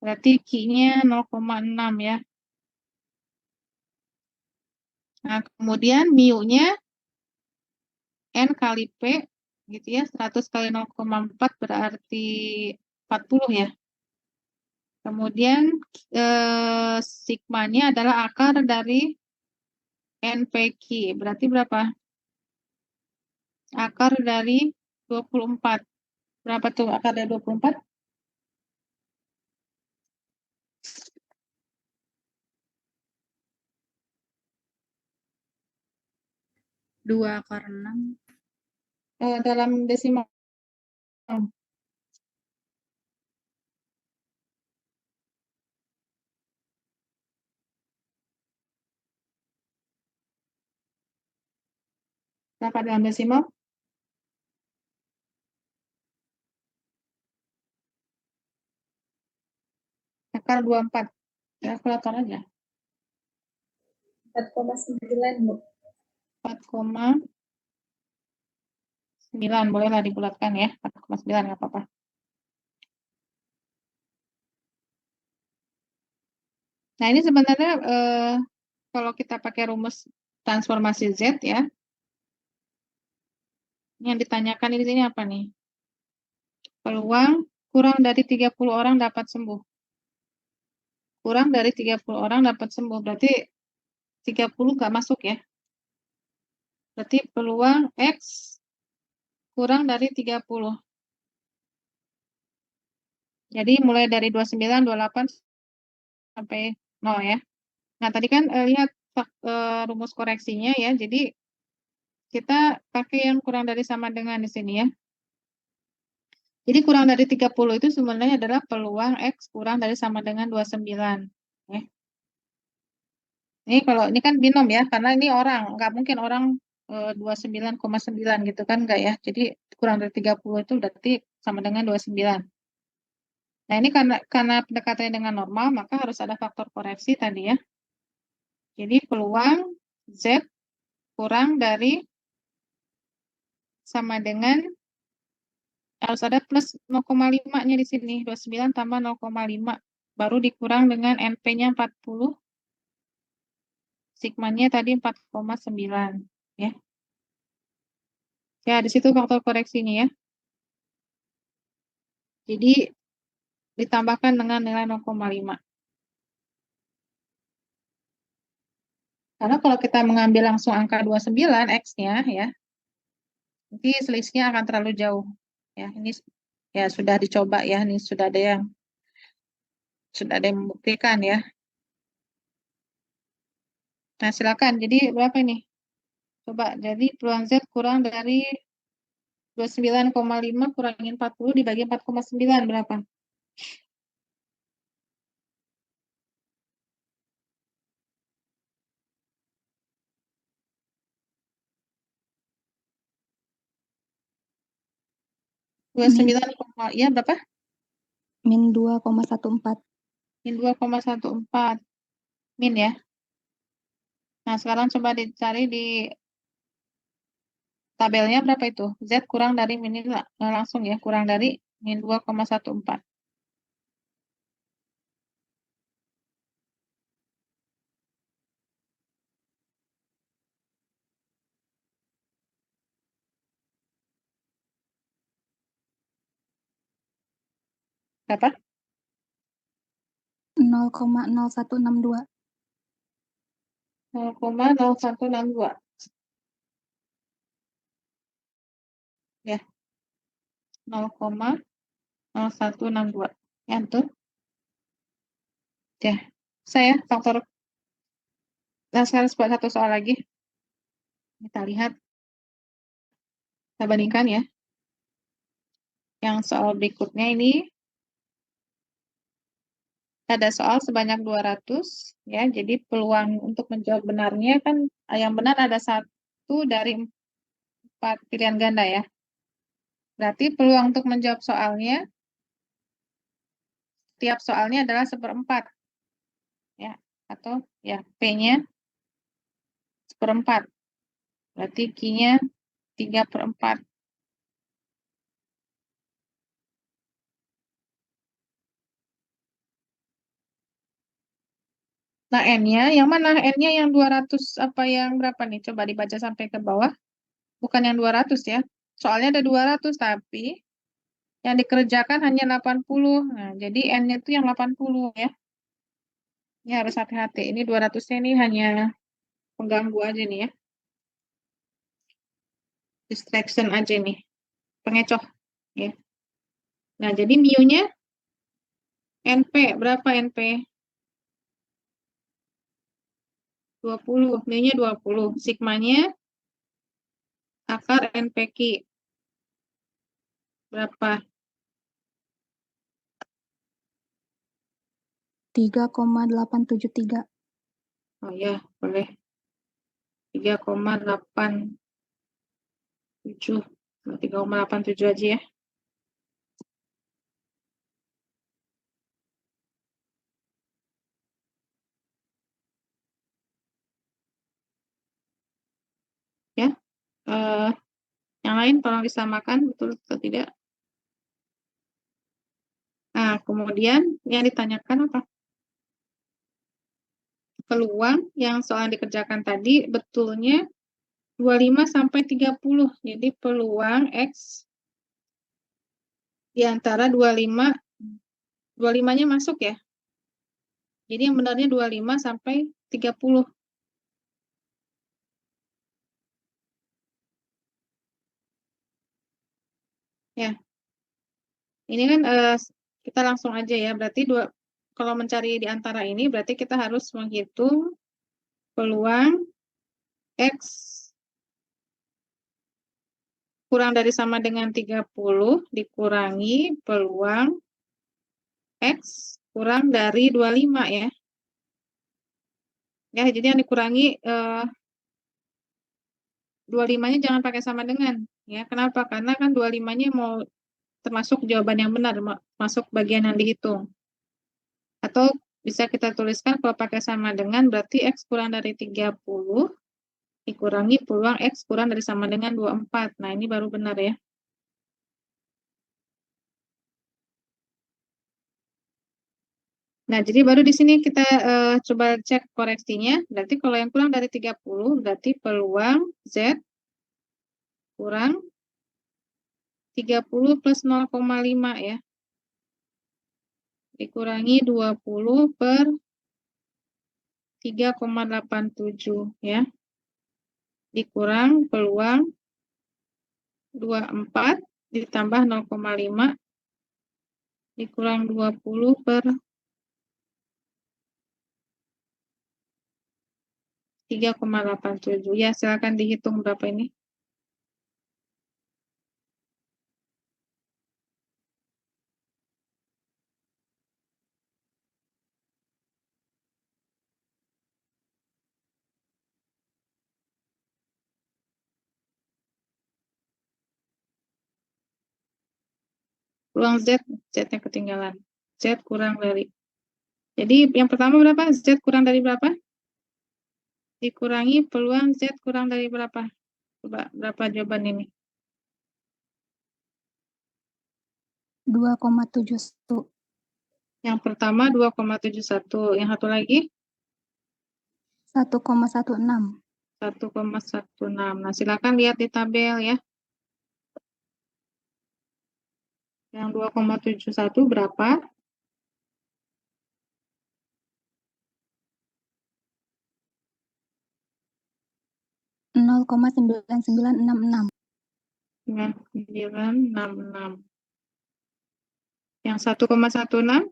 Berarti Q-nya 0,6 ya. Nah, kemudian mu-nya N kali P, gitu ya, 100 kali 0,4 berarti 40 ya. Kemudian sigmanya adalah akar dari NPQ, berarti berapa? Akar dari 24. Berapa tuh akar dari 24? 2/6. Dalam desimal. Berapa dalam desimal? Akar 24. Kalkulator aja. 4,9, Bu. 4,9. Bolehlah dibulatkan ya. 4,9 nggak apa-apa. Nah, ini sebenarnya kalau kita pakai rumus transformasi Z ya, yang ditanyakan di sini apa nih? Peluang kurang dari 30 orang dapat sembuh. Kurang dari 30 orang dapat sembuh. Berarti 30 nggak masuk ya. Berarti peluang X kurang dari 30. Jadi mulai dari 29, 28 sampai 0 ya. Nah, tadi kan lihat rumus koreksinya ya. Jadi kita pakai yang kurang dari sama dengan di sini ya. Jadi kurang dari 30 itu sebenarnya adalah peluang X kurang dari sama dengan 29. Ya. Ini kalau ini kan binom ya, karena ini orang, nggak mungkin orang 29,9 gitu kan enggak ya. Jadi kurang dari 30 itu berarti sama dengan 29. Nah, ini karena pendekatannya dengan normal, maka harus ada faktor koreksi tadi ya. Jadi peluang Z kurang dari sama dengan harus ada plus 0,5-nya di sini. 29 tambah 0,5 baru dikurang dengan NP-nya 40. Sigmanya tadi 4,9 ya. Ya, di situ faktor koreksinya ya. Jadi ditambahkan dengan nilai 0,5. Karena kalau kita mengambil langsung angka 29 X-nya ya, nanti selisihnya akan terlalu jauh. Ya, ini ya sudah dicoba ya, ini sudah ada yang membuktikan ya. Nah, silakan. Jadi berapa ini? Coba, jadi peluang Z kurang dari 29,5 kurangin 40 dibagi 4,9 berapa? Ya berapa? Min 2,14. Min 2,14. Min ya. Nah, sekarang coba dicari di tabelnya berapa itu? Z kurang dari min ini langsung ya, kurang dari min 2,14. Berapa? 0,0162. 0,0162. Ya, 0,0162. Ya, tuh. Ya, saya faktor. Nah, sekarang buat satu soal lagi. Kita lihat. Kita bandingkan ya. Yang soal berikutnya ini ada soal sebanyak 200 ya. Jadi peluang untuk menjawab benarnya kan yang benar ada 1 dari 4 pilihan ganda ya. Berarti peluang untuk menjawab soalnya tiap soalnya adalah 1/4 ya, atau ya P-nya 1/4. Berarti Q-nya 3/4. Nah, N-nya yang mana? N-nya yang 200 apa yang berapa nih? Coba dibaca sampai ke bawah. Bukan yang 200 ya. Soalnya ada 200, tapi yang dikerjakan hanya 80. Nah, jadi N-nya itu yang 80 ya. Ini harus hati-hati. Ini 200-nya ini hanya pengganggu aja nih ya. Distraction aja nih. Pengecoh. Ya. Nah, jadi mu-nya NP. Berapa NP? 20. Mu-nya 20. Sigmanya akar NPQ. Berapa? 3,873. Oh ya, boleh. 3,87. 3,87 aja ya. Ya. Yang lain tolong disamakan, betul atau tidak? Nah, kemudian yang ditanyakan apa? Peluang yang soal dikerjakan tadi betulnya 25 sampai 30. Jadi peluang X di antara 25, 25-nya masuk ya. Jadi yang benarnya 25 sampai 30. Ya. Ini kan kita langsung aja ya. Berarti kalau mencari di antara ini berarti kita harus menghitung peluang X kurang dari sama dengan 30 dikurangi peluang X kurang dari 25 ya. Ya, jadi yang dikurangi 25-nya jangan pakai sama dengan. Ya, kenapa? Karena kan 25-nya mau termasuk jawaban yang benar, masuk bagian yang dihitung. Atau bisa kita tuliskan kalau pakai sama dengan berarti X kurang dari 30 dikurangi peluang X kurang dari sama dengan 24. Nah, ini baru benar ya. Nah, jadi baru di sini kita coba cek koreksinya. Berarti kalau yang kurang dari 30, berarti peluang Z kurang 30 plus 0,5 ya. Dikurangi 20 per 3,87 ya. Dikurang peluang 24 ditambah 0,5 dikurang 20 per 3,87. Ya, silakan dihitung berapa ini. Peluang Z, Z-nya ketinggalan. Z kurang dari. Jadi yang pertama berapa? Z kurang dari berapa? Dikurangi peluang Z kurang dari berapa? Coba berapa jawaban ini? 2,71. Yang pertama 2,71. Yang satu lagi 1,16. 1,16. Nah, silakan lihat di tabel ya. Yang 2,71 berapa? 0,9966. 9966. Yang 1,16?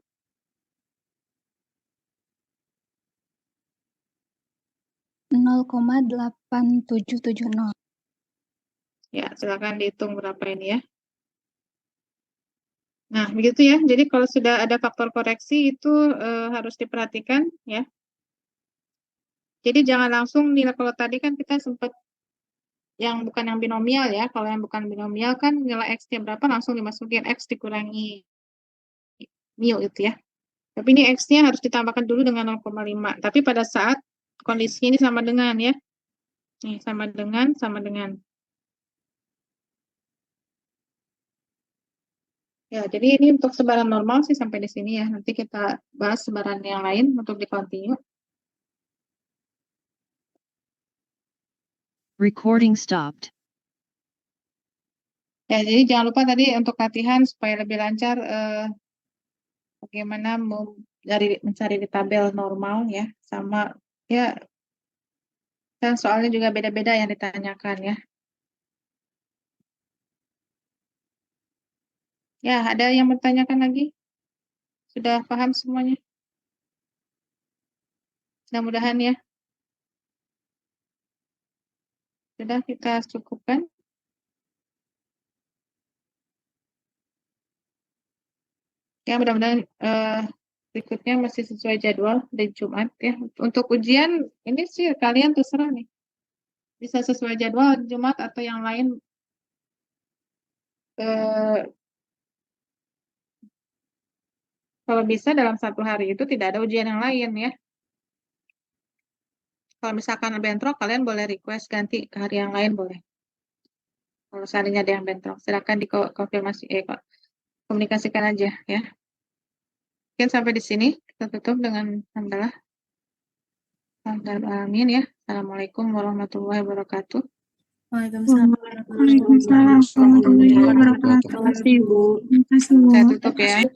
0,8770. Ya, silakan dihitung berapa ini ya. Nah, begitu ya. Jadi kalau sudah ada faktor koreksi itu harus diperhatikan ya. Jadi jangan langsung nilai, kalau tadi kan kita sempat yang bukan yang binomial ya. Kalau yang bukan binomial kan nilai X-nya berapa langsung dimasukin X dikurangi mu itu ya. Tapi ini X-nya harus ditambahkan dulu dengan 0,5. Tapi pada saat kondisinya ini sama dengan ya. Nih, sama dengan. Ya, jadi ini untuk sebaran normal sih sampai di sini ya. Nanti kita bahas sebaran yang lain untuk di continue. Recording stopped. Ya, jadi jangan lupa tadi untuk latihan supaya lebih lancar bagaimana mencari di tabel normal ya, sama ya dan soalnya juga beda-beda yang ditanyakan ya. Ya, ada yang bertanyakan lagi? Sudah paham semuanya? Mudah-mudahan ya. Sudah, kita cukupkan. Ya, mudah-mudahan berikutnya masih sesuai jadwal di Jumat ya. Untuk ujian ini sih kalian terserah nih. Bisa sesuai jadwal Jumat atau yang lain. Kalau bisa dalam satu hari itu tidak ada ujian yang lain ya. Kalau misalkan bentrok, kalian boleh request ganti ke hari yang lain boleh. Kalau seandainya ada yang bentrok, silakan dikonfirmasi, komunikasikan aja ya. Mungkin sampai di sini kita tutup dengan hamdalah. Amin ya. Assalamualaikum warahmatullahi wabarakatuh. Waalaikumsalam. Waalaikumsalam warahmatullahi wabarakatuh. Terima kasih, Bu. Saya tutup ya.